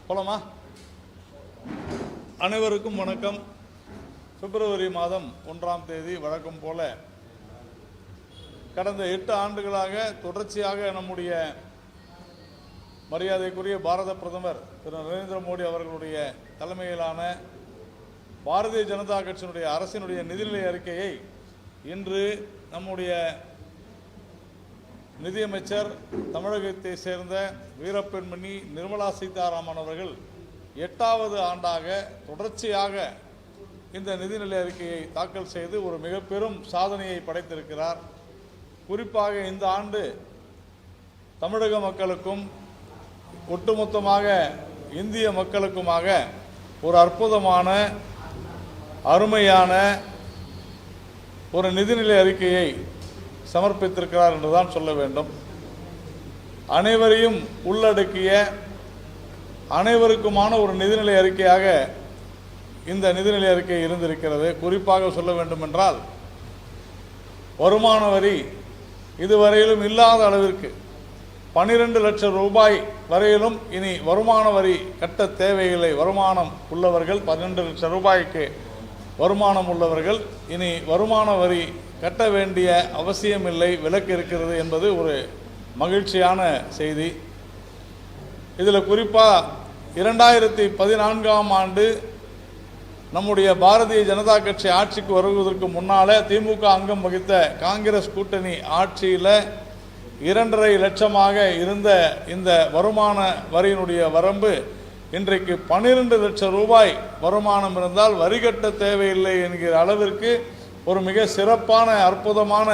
போலாமா? அனைவருக்கும் வணக்கம். பிப்ரவரி மாதம் 1ஆம் தேதி வழக்கம் போல கடந்த 8 ஆண்டுகளாக தொடர்ச்சியாக நம்முடைய மரியாதைக்குரிய பாரத பிரதமர் திரு நரேந்திர மோடி அவர்களுடைய தலைமையிலான பாரதிய ஜனதா கட்சியினுடைய அரசினுடைய நிதிநிலை அறிக்கையை இன்று நம்முடைய நிதியமைச்சர் தமிழகத்தை சேர்ந்த வீரப்பெண்மணி நிர்மலா சீதாராமன் அவர்கள் 8வது ஆண்டாக தொடர்ச்சியாக இந்த நிதிநிலை அறிக்கையை தாக்கல் செய்து ஒரு மிக பெரும் சாதனையை படைத்திருக்கிறார். குறிப்பாக இந்த ஆண்டு தமிழக மக்களுக்கும் ஒட்டுமொத்தமாக இந்திய மக்களுக்குமாக ஒரு அற்புதமான அருமையான ஒரு நிதிநிலை அறிக்கையை சமர்ப்பித்திருக்கிறார் என்றுதான் சொல்ல வேண்டும். அனைவரையும் உள்ளடக்கிய அனைவருக்குமான ஒரு நிதிநிலை அறிக்கையாக இந்த நிதிநிலை அறிக்கை இருந்திருக்கிறது. குறிப்பாக சொல்ல வேண்டும் என்றால் வருமான வரி இதுவரையிலும் இல்லாத அளவிற்கு 12 லட்சம் ரூபாய் வரையிலும் இனி வருமான வரி கட்ட தேவையில்லை. வருமானம் உள்ளவர்கள் 12 லட்சம் ரூபாய்க்கு வருமானம் உள்ளவர்கள் இனி வருமான வரி கட்ட வேண்டிய அவசியமில்லை, விலக்கு இருக்கிறது என்பது ஒரு மகிழ்ச்சியான செய்தி. இதில் குறிப்பாக 2014ஆம் ஆண்டு நம்முடைய பாரதிய ஜனதா கட்சி ஆட்சிக்கு வருவதற்கு முன்னாலே திமுக அங்கம் வகித்த காங்கிரஸ் கூட்டணி ஆட்சியில் 2.5 லட்சமாக இருந்த இந்த வருமான வரியினுடைய வரம்பு இன்றைக்கு 12 லட்சம் ரூபாய் வருமானம் இருந்தால் வரி கட்ட தேவையில்லை என்கிற அளவிற்கு ஒரு மிக சிறப்பான அற்புதமான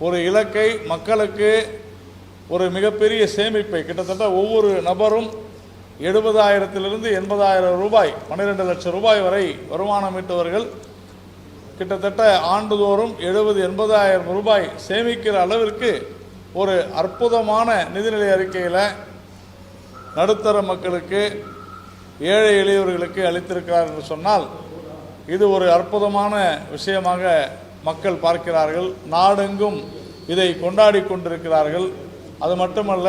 ஒரு இலக்கை மக்களுக்கு ஒரு மிகப்பெரிய சேமிப்பை கிட்டத்தட்ட ஒவ்வொரு நபரும் 70,000 80,000 ரூபாய் 12 லட்சம் ரூபாய் வரை வருமானம் ஈட்டுவர்கள் கிட்டத்தட்ட ஆண்டுதோறும் 70,000-80,000 ரூபாய் சேமிக்கிற அளவிற்கு ஒரு அற்புதமான நிதிநிலை அறிக்கையில் நடுத்தர மக்களுக்கு ஏழை எளியவர்களுக்கு அளித்திருக்கிறார் என்று சொன்னால் இது ஒரு அற்புதமான விஷயமாக மக்கள் பார்க்கிறார்கள். நாடெங்கும் இதை கொண்டாடி கொண்டிருக்கிறார்கள். அது மட்டுமல்ல,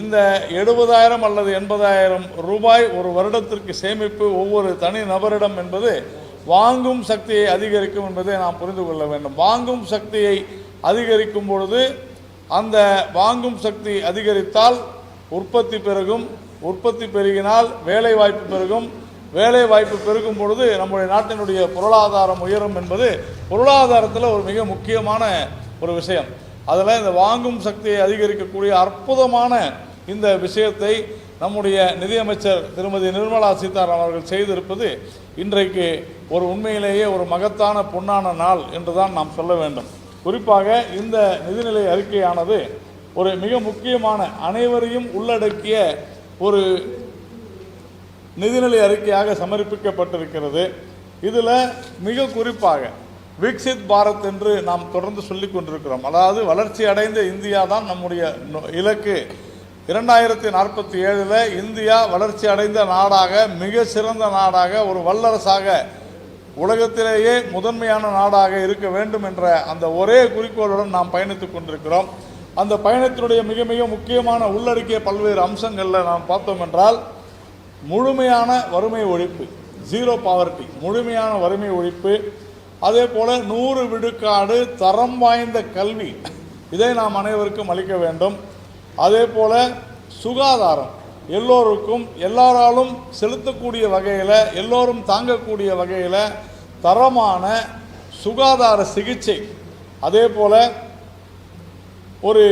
இந்த 70,000 அல்லது 80,000 ரூபாய் ஒரு வருடத்திற்கு சேமிப்பு ஒவ்வொரு தனி நபரிடம் என்பது வாங்கும் சக்தியை அதிகரிக்கும் என்பதை நாம் புரிந்து கொள்ள வேண்டும். வாங்கும் சக்தியை அதிகரிக்கும் பொழுது அந்த வாங்கும் சக்தி அதிகரித்தால் உற்பத்தி பெருகும், உற்பத்தி பெருகினால் வேலை வாய்ப்பு பெருகும், வேலை வாய்ப்பு பெருகும் பொழுது நம்முடைய நாட்டினுடைய பொருளாதாரம் உயரும் என்பது பொருளாதாரத்தில் ஒரு மிக முக்கியமான ஒரு விஷயம். அதில் இந்த வாங்கும் சக்தியை அதிகரிக்கக்கூடிய அற்புதமான இந்த விஷயத்தை நம்முடைய நிதியமைச்சர் திருமதி நிர்மலா சீதாராமன் அவர்கள் செய்திருப்பது இன்றைக்கு ஒரு உண்மையிலேயே ஒரு மகத்தான பொன்னான நாள் என்றுதான் நாம் சொல்ல வேண்டும். குறிப்பாக இந்த நிதிநிலை அறிக்கையானது ஒரு மிக முக்கியமான அனைவரையும் உள்ளடக்கிய ஒரு நிதிநிலை அறிக்கையாக சமர்ப்பிக்கப்பட்டிருக்கிறது. இதில் மிக குறிப்பாக விக்சித் பாரத் என்று நாம் தொடர்ந்து சொல்லிக் கொண்டிருக்கிறோம். அதாவது வளர்ச்சி அடைந்த இந்தியா தான் நம்முடைய இலக்கு. 2047 இந்தியா வளர்ச்சி அடைந்த நாடாக, மிக சிறந்த நாடாக, ஒரு வல்லரசாக, உலகத்திலேயே முதன்மையான நாடாக இருக்க வேண்டும் என்ற அந்த ஒரே குறிக்கோளுடன் நாம் பயணித்துக் கொண்டிருக்கிறோம். அந்த பயணத்தினுடைய மிக மிக முக்கியமான உள்ளடக்கிய பல்வேறு அம்சங்களில் நாம் பார்த்தோம் என்றால் முழுமையான வறுமை ஒழிப்பு, 0 பாவர்ட்டி, முழுமையான வறுமை ஒழிப்பு, அதே போல 100 விழுக்காடு தரம் வாய்ந்த கல்வி, இதை நாம் அனைவருக்கும் அளிக்க வேண்டும். அதே போல சுகாதாரம், எல்லோருக்கும் எல்லாராலும் செலுத்தக்கூடிய வகையில், எல்லோரும் தாங்கக்கூடிய வகையில் தரமான சுகாதார சிகிச்சை, அதே போல ஒரு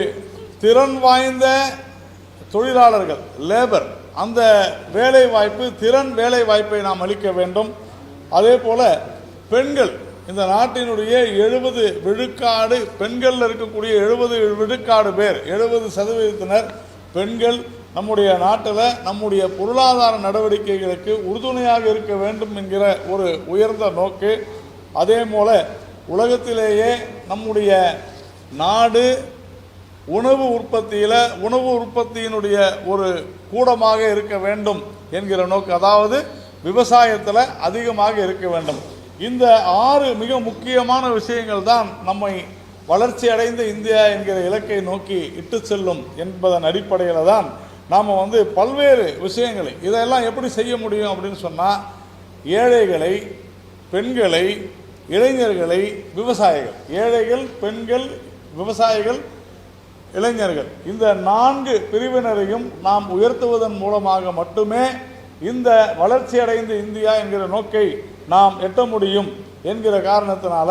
திறன் வாய்ந்த தொழிலாளர்கள், லேபர், அந்த வேலை வாய்ப்பு, திறன் வேலை வாய்ப்பை நாம் அளிக்க வேண்டும். அதே போல பெண்கள், இந்த நாட்டினுடைய 70 விழுக்காடு பெண்கள் இருக்கக்கூடிய 70 விழுக்காடு பேர், 70% பெண்கள் நம்முடைய நாட்டில் நம்முடைய பொருளாதார நடவடிக்கைகளுக்கு உறுதுணையாக இருக்க வேண்டும் என்கிற ஒரு உயர்ந்த நோக்கு. அதே போல உலகத்திலேயே நம்முடைய நாடு உணவு உற்பத்தியில், உணவு உற்பத்தியினுடைய ஒரு கூடமாக இருக்க வேண்டும் என்கிற நோக்கு, அதாவது விவசாயத்தில் அதிகமாக இருக்க வேண்டும். இந்த 6 மிக முக்கியமான விஷயங்கள் தான் நம்மை வளர்ச்சி அடைந்த இந்தியா என்கிற இலக்கை நோக்கி இட்டு செல்லும் என்பதன் அடிப்படையில் தான் நாம் வந்து பல்வேறு விஷயங்களை இதெல்லாம் எப்படி செய்ய முடியும் அப்படின்னு சொன்னால், ஏழைகளை, பெண்களை, இளைஞர்களை, விவசாயிகள், ஏழைகள், பெண்கள், விவசாயிகள், இளைஞர்கள், இந்த 4 பிரிவினரையும் நாம் உயர்த்துவதன் மூலமாக மட்டுமே இந்த வளர்ச்சியடைந்த இந்தியா என்கிற நோக்கை நாம் எட்ட முடியும் என்கிற காரணத்தினால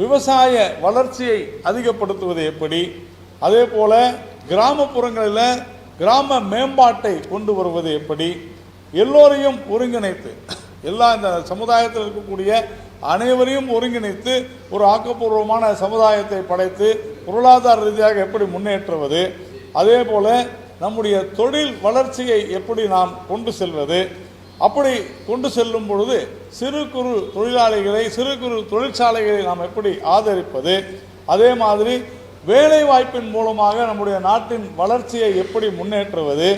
விவசாய வளர்ச்சியை அதிகப்படுத்துவது எப்படி, அதே போல கிராமப்புறங்களில் கிராம மேம்பாட்டை கொண்டு வருவது எப்படி, எல்லோரையும் ஒருங்கிணைத்து எல்லா இந்த சமுதாயத்தில் இருக்கக்கூடிய அனைவரையும் ஒருங்கிணைத்து ஒரு ஆக்கப்பூர்வமான சமுதாயத்தை படைத்து பொருளாதார ரீதியாக எப்படி முன்னேற்றுவது, அதே போல நம்முடைய தொழில் வளர்ச்சியை எப்படி நாம் கொண்டு செல்வது, அப்படி கொண்டு செல்லும் பொழுது சிறு குறு தொழிலாளிகளை, சிறு குறு தொழிற்சாலைகளை நாம் எப்படி ஆதரிப்பது, அதே மாதிரி வேலை வாய்ப்பின் மூலமாக நம்முடைய நாட்டின் வளர்ச்சியை எப்படி முன்னேற்றுவது,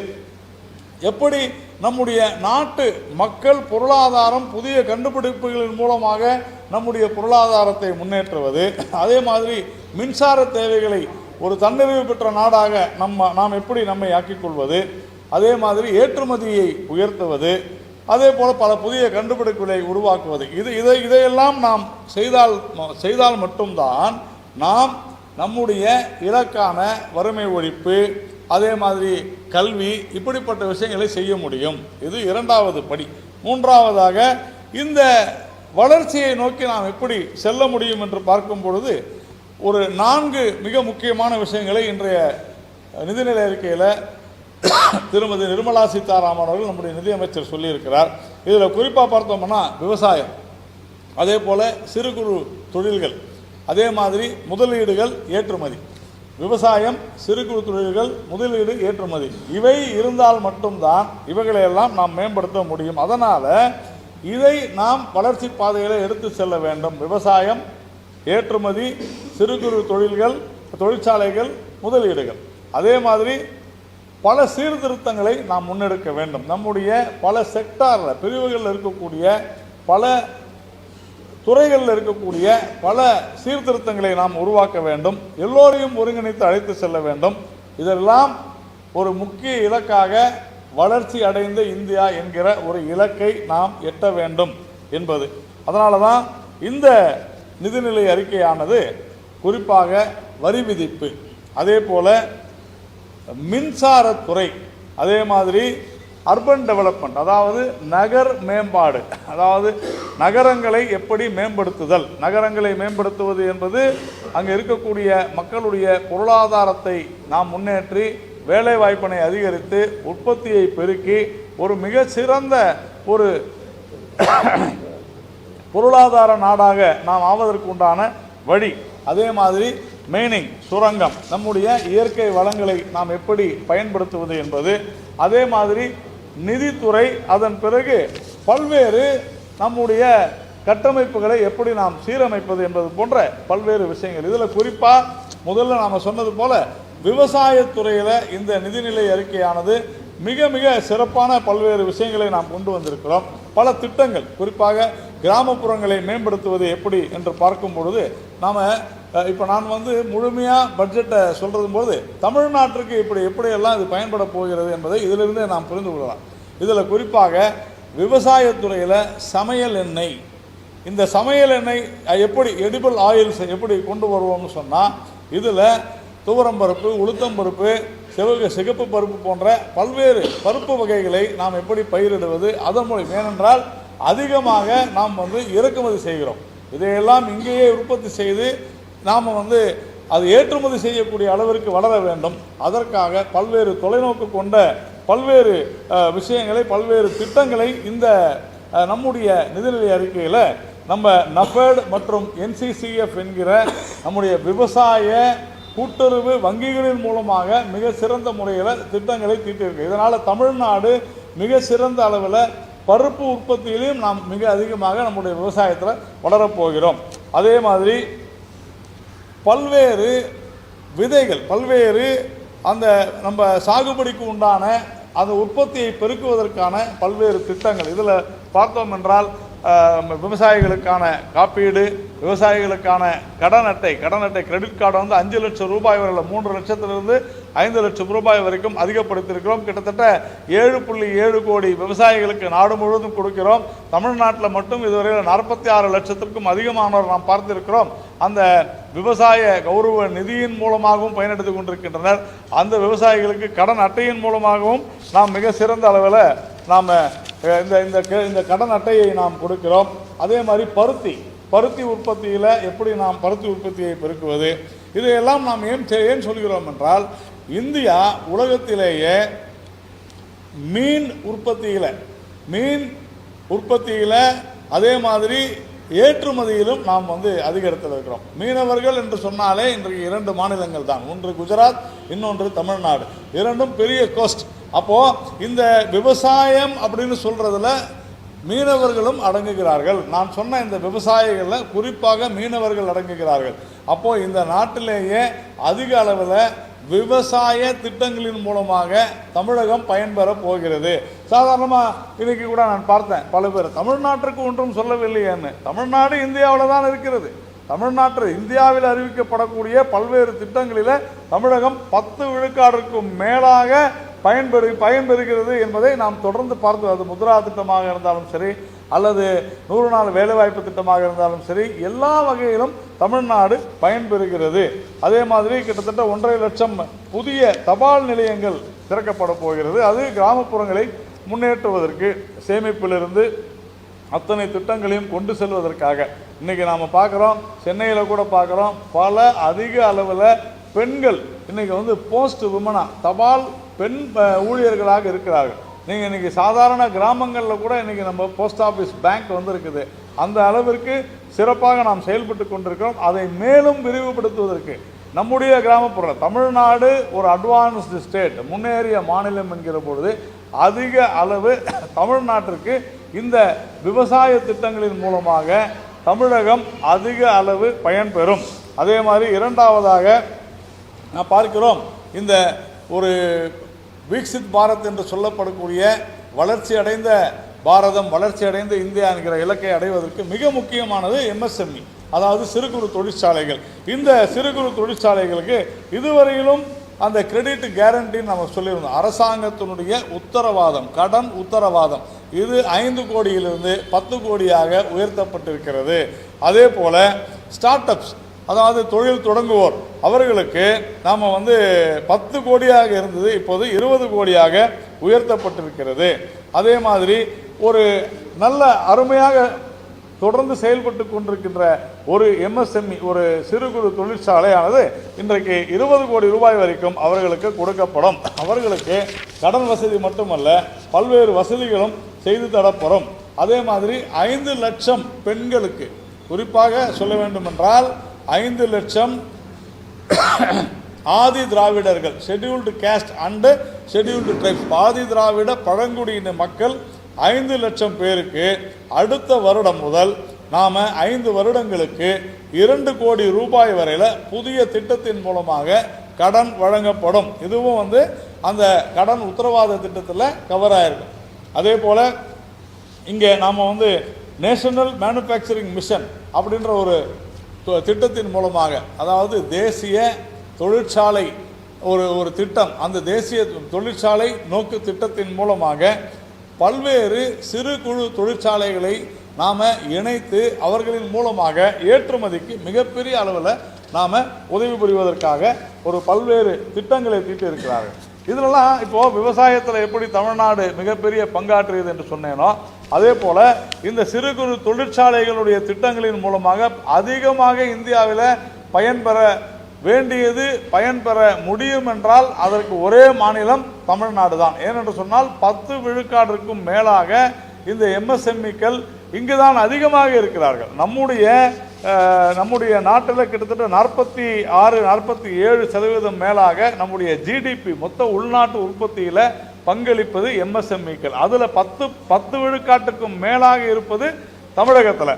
எப்படி நம்முடைய நாட்டு மக்கள் பொருளாதாரம் புதிய கண்டுபிடிப்புகளின் மூலமாக நம்முடைய பொருளாதாரத்தை முன்னேற்றுவது, அதே மாதிரி மின்சார தேவைகளை ஒரு தன்னிறைவு பெற்ற நாடாக நாம் எப்படி நம்மை ஆக்கிக் கொள்வது, அதே மாதிரி ஏற்றுமதியை உயர்த்துவது, அதே போல் பல புதிய கண்டுபிடிப்புகளை உருவாக்குவது, இதையெல்லாம் நாம் செய்தால் மட்டும்தான் நாம் நம்முடைய இலக்கான வறுமை ஒழிப்பு, அதே மாதிரி கல்வி, இப்படிப்பட்ட விஷயங்களை செய்ய முடியும். இது 2வது படி. 3வதாக இந்த வளர்ச்சியை நோக்கி நாம் எப்படி செல்ல முடியும் என்று பார்க்கும் பொழுது ஒரு 4 மிக முக்கியமான விஷயங்களை இன்றைய நிதிநிலை அறிக்கையில் திருமதி நிர்மலா சீதாராமன் அவர்கள் நம்முடைய நிதியமைச்சர் சொல்லியிருக்கிறார். இதில் குறிப்பாக பார்த்தோம்னா விவசாயம், அதே போல் சிறு குறு தொழில்கள், அதே மாதிரி முதலீடுகள், ஏற்றுமதி. விவசாயம், சிறு குறு தொழில்கள், முதலீடு, ஏற்றுமதி, இவை இருந்தால் மட்டும்தான் இவைகளையெல்லாம் நாம் மேம்படுத்த முடியும். அதனால் இதை நாம் வளர்ச்சி பாதைகளை எடுத்து செல்ல வேண்டும். விவசாயம், ஏற்றுமதி, சிறு குறு தொழில்கள், தொழிற்சாலைகள், முதலீடுகள், அதே மாதிரி பல சீர்திருத்தங்களை நாம் முன்னெடுக்க வேண்டும். நம்முடைய பல செக்டாரில் பிரிவுகளில் இருக்கக்கூடிய பல துறைகளில் இருக்கக்கூடிய பல சீர்திருத்தங்களை நாம் உருவாக்க வேண்டும். எல்லோரையும் ஒருங்கிணைத்து அழைத்து செல்ல வேண்டும். இதெல்லாம் ஒரு முக்கிய இலக்காக வளர்ச்சி அடைந்த இந்தியா என்கிற ஒரு இலக்கை நாம் எட்ட வேண்டும் என்பது. அதனால தான் இந்த நிதிநிலை அறிக்கையானது குறிப்பாக வரி விதிப்பு, அதே போல் மின்சாரத்துறை, அதே மாதிரி அர்பன் டெவலப்மெண்ட், அதாவது நகர் மேம்பாடு, அதாவது நகரங்களை எப்படி மேம்படுத்துதல். நகரங்களை மேம்படுத்துவது என்பது அங்கே இருக்கக்கூடிய மக்களுடைய பொருளாதாரத்தை நாம் முன்னேற்றி வேலை வாய்ப்பினை அதிகரித்து உற்பத்தியை பெருக்கி ஒரு மிக சிறந்த ஒரு பொருளாதார நாடாக நாம் ஆவதற்கு உண்டான வழி. அதே மாதிரி மைனிங், சுரங்கம், நம்முடைய இயற்கை வளங்களை நாம் எப்படி பயன்படுத்துவது என்பது, அதே மாதிரி நிதித்துறை, அதன் பிறகு பல்வேறு நம்முடைய கட்டமைப்புகளை எப்படி நாம் சீரமைப்பது என்பது போன்ற பல்வேறு விஷயங்கள். இதில் குறிப்பாக முதல்ல நாம் சொன்னது போல விவசாயத்துறையில் இந்த நிதிநிலை அறிக்கையானது மிக மிக சிறப்பான பல்வேறு விஷயங்களை நாம் கொண்டு வந்திருக்கிறோம். பல திட்டங்கள், குறிப்பாக கிராமப்புறங்களை மேம்படுத்துவது எப்படி என்று பார்க்கும் பொழுது இப்போ நான் முழுமையாக பட்ஜெட்டை சொல்கிறது போது தமிழ்நாட்டிற்கு எப்படியெல்லாம் இது பயன்பட போகிறது என்பதை இதிலிருந்தே நாம் புரிந்து கொள்ளலாம். இதில் குறிப்பாக விவசாயத்துறையில் சமையல் எண்ணெய், இந்த சமையல் எண்ணெய் எப்படி எடிபிள் ஆயில்ஸ் எப்படி கொண்டு வருவோம்னு சொன்னால், இதில் துவரம்பருப்பு, உளுத்தம்பருப்பு, சிகப்பு பருப்பு போன்ற பல்வேறு பருப்பு வகைகளை நாம் எப்படி பயிரிடுவது, அதன் மூலம், ஏனென்றால் அதிகமாக நாம் இறக்குமதி செய்கிறோம். இதையெல்லாம் இங்கேயே உற்பத்தி செய்து நாம் அது ஏற்றுமதி செய்யக்கூடிய அளவிற்கு வளர வேண்டும். அதற்காக பல்வேறு தொலைநோக்கு கொண்ட பல்வேறு விஷயங்களை, பல்வேறு திட்டங்களை இந்த நம்முடைய நிதிநிலை அறிக்கையில் நம்ம நஃபெட் மற்றும் NCCF என்கிற நம்முடைய விவசாய கூட்டுறவு வங்கிகளின் மூலமாக மிக சிறந்த முறையில் திட்டங்களை தீட்டியிருக்கு. இதனால் தமிழ்நாடு மிக சிறந்த அளவில் பருப்பு உற்பத்தியிலையும் நாம் மிக அதிகமாக நம்முடைய விவசாயத்தில் வளரப்போகிறோம். அதே மாதிரி பல்வேறு விதைகள், பல்வேறு அந்த நம்ம சாகுபடிக்கு உண்டான அந்த உற்பத்தியை பெருக்குவதற்கான பல்வேறு திட்டங்கள். இதில் பார்த்தோம் என்றால் விவசாயிகளுக்கான காப்பீடு, விவசாயிகளுக்கான கடன் அட்டை கிரெடிட் கார்டு 5 லட்சம் ரூபாய் வரையில் 3 லட்சத்திலிருந்து 5 லட்சம் ரூபாய் வரைக்கும் அதிகப்படுத்தியிருக்கிறோம். கிட்டத்தட்ட 7.7 கோடி விவசாயிகளுக்கு நாடு முழுவதும் கொடுக்கிறோம். தமிழ்நாட்டில் மட்டும் இதுவரையில் 46 லட்சத்திற்கும் அதிகமானோர் நாம் பார்த்திருக்கிறோம். அந்த விவசாய கௌரவ நிதியின் மூலமாகவும் பயனெடுத்துக் கொண்டிருக்கின்றனர். அந்த விவசாயிகளுக்கு கடன் அட்டையின் மூலமாகவும் நாம் மிக சிறந்த அளவில் நாம் இந்த கடன் அட்டையை நாம் கொடுக்கிறோம். அதே மாதிரி பருத்தி உற்பத்தியில் எப்படி நாம் பருத்தி உற்பத்தியை பெருக்குவது, இதையெல்லாம் நாம் ஏன் சொல்கிறோம் என்றால், இந்தியா உலகத்திலேயே மீன் உற்பத்தியில் அதே மாதிரி ஏற்றுமதியிலும் நாம் அதிக இடத்தில் இருக்கிறோம். மீனவர்கள் என்று சொன்னாலே இன்றைக்கு 2 மாநிலங்கள் தான், ஒன்று குஜராத், இன்னொன்று தமிழ்நாடு. இரண்டும் பெரிய கோஸ்ட். அப்போது இந்த விவசாயம் அப்படின்னு சொல்கிறதுல மீனவர்களும் அடங்குகிறார்கள். நான் சொன்ன இந்த விவசாயிகளில் குறிப்பாக மீனவர்கள் அடங்குகிறார்கள். அப்போது இந்த நாட்டிலேயே அதிக அளவில் விவசாய திட்டங்களின் மூலமாக தமிழகம் பயன்பெற போகிறது. சாதாரணமாக இன்றைக்கி கூட நான் பார்த்தேன், பல பேர் தமிழ்நாட்டிற்கு ஒன்றும் சொல்லவில்லையேன்னு. தமிழ்நாடு இந்தியாவில் தான் இருக்கிறது. இந்தியாவில் அறிவிக்கப்படக்கூடிய பல்வேறு திட்டங்களில் தமிழகம் 10 விழுக்காடுக்கும் மேலாக பயன்பெறுகிறது என்பதை நாம் தொடர்ந்து பார்த்தோம். அது முத்ரா திட்டமாக இருந்தாலும் சரி, அல்லது 100 நாள் வேலைவாய்ப்பு திட்டமாக இருந்தாலும் சரி, எல்லா வகையிலும் தமிழ்நாடு பயன்பெறுகிறது. அதே மாதிரி கிட்டத்தட்ட 1.5 லட்சம் புதிய தபால் நிலையங்கள் திறக்கப்பட போகிறது. அது கிராமப்புறங்களை முன்னேற்றுவதற்கு, சேமிப்பிலிருந்து அத்தனை திட்டங்களையும் கொண்டு செல்வதற்காக. இன்றைக்கி நாம் பார்க்குறோம், சென்னையில் கூட பார்க்குறோம், பல அதிக அளவில் பெண்கள் இன்றைக்கி போஸ்ட் விமனா தபால் பெண் ஊழியர்களாக இருக்கிறார்கள். நீங்கள் இன்றைக்கி சாதாரண கிராமங்களில் கூட இன்றைக்கி நம்ம போஸ்ட் ஆஃபீஸ் பேங்க் இருக்குது. அந்த அளவிற்கு சிறப்பாக நாம் செயல்பட்டு கொண்டிருக்கிறோம். அதை மேலும் விரிவுபடுத்துவதற்கு நம்முடைய கிராமப்புறம், தமிழ்நாடு ஒரு அட்வான்ஸ்டு ஸ்டேட், முன்னேறிய மாநிலம் என்கிற பொழுது அதிக அளவு தமிழ்நாட்டிற்கு இந்த விவசாய திட்டங்களின் மூலமாக தமிழகம் அதிக அளவு பயன்பெறும். அதே மாதிரி இரண்டாவதாக நான் பார்க்கிறோம், இந்த ஒரு விக்சித் பாரத் என்று சொல்லப்படக்கூடிய வளர்ச்சி அடைந்த பாரதம், வளர்ச்சி அடைந்த இந்தியா என்கிற இலக்கை அடைவதற்கு மிக முக்கியமானது MSME, அதாவது சிறு குறு தொழிற்சாலைகள். இந்த சிறு குறு தொழிற்சாலைகளுக்கு இதுவரையிலும் அந்த கிரெடிட் கேரண்டின்னு நம்ம சொல்லியிருந்தோம். அரசாங்கத்தினுடைய உத்தரவாதம், கடன் உத்தரவாதம், இது 5 கோடியிலிருந்து 10 கோடியாக உயர்த்தப்பட்டிருக்கிறது. அதே போல் ஸ்டார்ட் அப்ஸ், அதாவது தொழில் தொடங்குவோர், அவர்களுக்கு நாம் 10 கோடியாக இருந்தது, இப்போது 20 கோடியாக உயர்த்தப்பட்டிருக்கிறது. அதே மாதிரி ஒரு நல்ல அருமையாக தொடர்ந்து செயல்பட்டு கொண்டிருக்கின்ற ஒரு MSME, ஒரு சிறு குறு தொழிற்சாலையானது இன்றைக்கு 20 கோடி ரூபாய் வரைக்கும் அவர்களுக்கு கொடுக்கப்படும். அவர்களுக்கு கடன் வசதி மட்டுமல்ல, பல்வேறு வசதிகளும் செய்து தரப்படும். அதே மாதிரி 5 லட்சம் பெண்களுக்கு, குறிப்பாக சொல்ல வேண்டுமென்றால் 5 லட்சம் ஆதி திராவிடர்கள், scheduled caste and scheduled tribes, Adi Dravida பழங்குடியின மக்கள் 5 லட்சம் பேருக்கு அடுத்த வருடம் முதல் நாம் 5 வருடங்களுக்கு 2 கோடி ரூபாய் வரையில் புதிய திட்டத்தின் மூலமாக கடன் வழங்கப்படும். இதுவும் அந்த கடன் உத்தரவாத திட்டத்தில் கவர் ஆகிருக்கும். அதே போல் இங்கே நாம் நேஷனல் மேனுஃபேக்சரிங் மிஷன் அப்படின்ற ஒரு திட்டத்தின் மூலமாக, அதாவது தேசிய தொழிற்சாலை ஒரு திட்டம், அந்த தேசிய தொழிற்சாலை நோக்கு திட்டத்தின் மூலமாக பல்வேறு சிறு குழு தொழிற்சாலைகளை நாம் இணைத்து அவர்களின் மூலமாக ஏற்றுமதிக்கு மிகப்பெரிய அளவில் நாம் உதவி புரிவதற்காக ஒரு பல்வேறு திட்டங்களை தீட்டி இருக்கிறார்கள். இதிலெல்லாம் இப்போது விவசாயத்தில் எப்படி தமிழ்நாடு மிகப்பெரிய பங்காற்றியது என்று சொன்னேனோ, அதே போல் இந்த சிறு குறு தொழிற்சாலைகளுடைய திட்டங்களின் மூலமாக அதிகமாக இந்தியாவில் பயன்பெற வேண்டியது, பயன்பெற முடியும் என்றால் அதற்கு ஒரே மாநிலம் தமிழ்நாடு தான். ஏனென்று சொன்னால் 10 விழுக்காட்டிற்கும் மேலாக இந்த MSMEக்கள் இங்கு தான் அதிகமாக இருக்கிறார்கள். நம்முடைய நாட்டில் கிட்டத்தட்ட 46-47% மேலாக நம்முடைய GDP, மொத்த உள்நாட்டு உற்பத்தியில் பங்களிப்பது MSMEக்கள். அதில் 10 விழுக்காட்டுக்கும் மேலாக இருப்பது தமிழகத்தில்.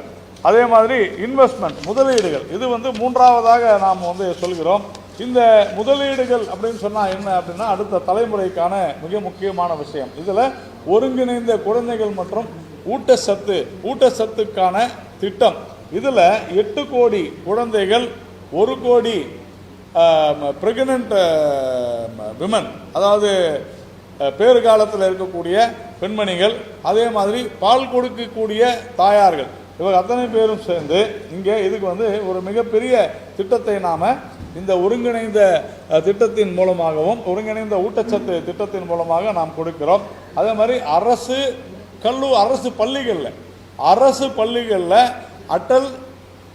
அதே மாதிரி இன்வெஸ்ட்மெண்ட், முதலீடுகள், இது மூன்றாவதாக நாம் சொல்கிறோம். இந்த முதலீடுகள் அப்படின்னு சொன்னால் என்ன அப்படின்னா, அடுத்த தலைமுறைக்கான மிக முக்கியமான விஷயம். இதில் ஒருங்கிணைந்த குழந்தைகள் மற்றும் ஊட்டச்சத்துக்கான திட்டம். இதில் 8 கோடி குழந்தைகள் 1 கோடி பிரெக்னன்ட் விமன், அதாவது பேறு காலத்தில் இருக்கக்கூடிய பெண்மணிகள், அதே மாதிரி பால் கொடுக்கக்கூடிய தாயார்கள், இவங்க அத்தனை பேரும் சேர்ந்து இங்கே இதுக்கு ஒரு மிகப்பெரிய திட்டத்தை நாம் இந்த ஒருங்கிணைந்த திட்டத்தின் மூலமாகவும் ஒருங்கிணைந்த ஊட்டச்சத்து திட்டத்தின் மூலமாக நாம் கொடுக்கிறோம். அதே மாதிரி அரசு பள்ளிகளில் அட்டல்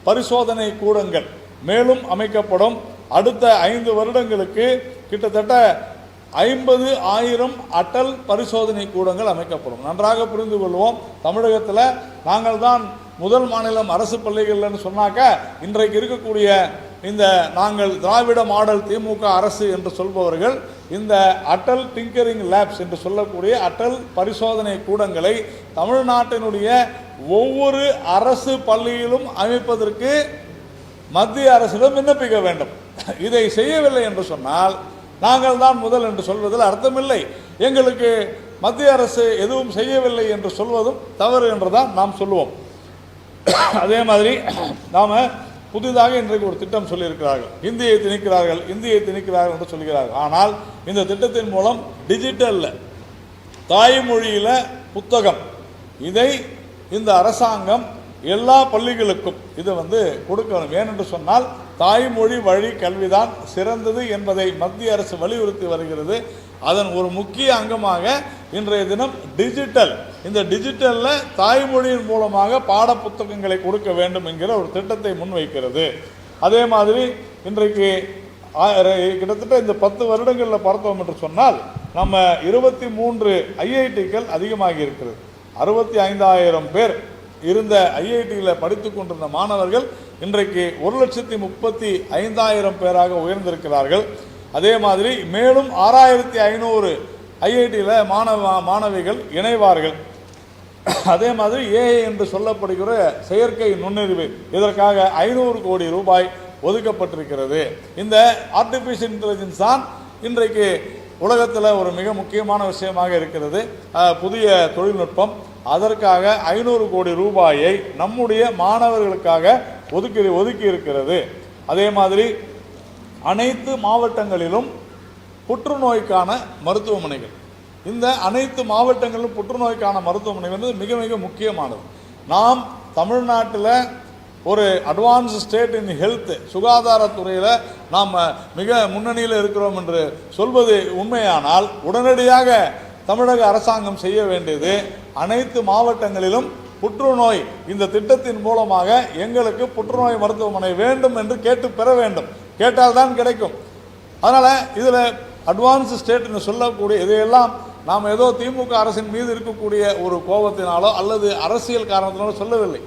பரிசோதனை கூடங்கள் மேலும் அமைக்கப்படும். அடுத்த 5 வருடங்களுக்கு கிட்டத்தட்ட 50,000 அட்டல் பரிசோதனை கூடங்கள் அமைக்கப்படும். நன்றாக புரிந்து கொள்வோம். தமிழகத்தில் நாங்கள் தான் முதல் மாநிலம் அரசு பள்ளிகள்னு சொன்னாக்க, இன்றைக்கு இருக்கக்கூடிய இந்த நாங்கள் திராவிட மாடல் திமுக அரசு என்று சொல்பவர்கள் இந்த அட்டல் டிங்கரிங் லேப்ஸ் என்று சொல்லக்கூடிய அட்டல் பரிசோதனை கூடங்களை தமிழ்நாட்டினுடைய ஒவ்வொரு அரசு பள்ளியிலும் அமைப்பதற்கு மத்திய அரசிடம் விண்ணப்பிக்க வேண்டும். இதை செய்யவில்லை என்று சொன்னால் நாங்கள் தான் முதல் என்று சொல்வதில் அர்த்தமில்லை. எங்களுக்கு மத்திய அரசு எதுவும் செய்யவில்லை என்று சொல்வதும் தவறு என்றுதான் நாம் சொல்லுவோம். அதே மாதிரி நாம் புதிதாக இன்றைக்கு ஒரு திட்டம் சொல்லியிருக்கிறார்கள். இந்தியை திணிக்கிறார்கள் என்று சொல்கிறார்கள். ஆனால் இந்த திட்டத்தின் மூலம் டிஜிட்டலில் தாய்மொழியில் புத்தகம், இதை இந்த அரசாங்கம் எல்லா பள்ளிகளுக்கும் இது கொடுக்கணும். ஏனென்று சொன்னால் தாய்மொழி வழி கல்விதான் சிறந்தது என்பதை மத்திய அரசு வலியுறுத்தி வருகிறது. அதன் ஒரு முக்கிய அங்கமாக இன்றைய தினம் இந்த டிஜிட்டலில் தாய்மொழியின் மூலமாக பாட புத்தகங்களை கொடுக்க வேண்டும் என்கிற ஒரு திட்டத்தை முன்வைக்கிறது. அதே மாதிரி இன்றைக்கு கிட்டத்தட்ட இந்த 10 வருடங்களில் பார்த்தோம் என்று சொன்னால் நம்ம 23 ஐஐடிக்கள் அதிகமாகி இருக்கிறது. 65,000 பேர் இருந்த ஐஐடியில் படித்து கொண்டிருந்த மாணவர்கள் இன்றைக்கு 1,35,000 பேராக உயர்ந்திருக்கிறார்கள். அதே மாதிரி மேலும் 6,500 ஐஐடியில் மாணவிகள் இணைவார்கள். அதே மாதிரி ஏஐ என்று சொல்லப்படுகிற செயற்கை நுண்ணறிவு, இதற்காக 500 கோடி ரூபாய் ஒதுக்கப்பட்டிருக்கிறது. இந்த ஆர்டிஃபிஷியல் இன்டெலிஜென்ஸ் தான் இன்றைக்கு உலகத்தில் ஒரு மிக முக்கியமான விஷயமாக இருக்கிறது. புதிய தொழில்நுட்பம். அதற்காக 500 கோடி ரூபாயை நம்முடைய மாணவர்களுக்காக ஒதுக்கி இருக்கிறது. அதே மாதிரி அனைத்து மாவட்டங்களிலும் புற்றுநோய்க்கான மருத்துவமனைகள், இந்த அனைத்து மாவட்டங்களிலும் புற்றுநோய்க்கான மருத்துவமனைகள் மிக மிக முக்கியமானது. நாம் தமிழ்நாட்டில் ஒரு அட்வான்ஸ் ஸ்டேட் இன் ஹெல்த், சுகாதாரத்துறையில் நாம் மிக முன்னணியில் இருக்கிறோம் என்று சொல்வது உண்மையானால், உடனடியாக தமிழக அரசாங்கம் செய்ய வேண்டியது அனைத்து மாவட்டங்களிலும் புற்றுநோய் இந்த திட்டத்தின் மூலமாக எங்களுக்கு புற்றுநோய் மருத்துவமனை வேண்டும் என்று கேட்டு பெற வேண்டும். கேட்டால்தான் கிடைக்கும். அதனால் இதில் அட்வான்ஸ் ஸ்டேட்னு சொல்லக்கூடிய இதையெல்லாம் நாம் ஏதோ திமுக அரசின் மீது இருக்கக்கூடிய ஒரு கோபத்தினாலோ அல்லது அரசியல் காரணத்தினாலோ சொல்லவில்லை.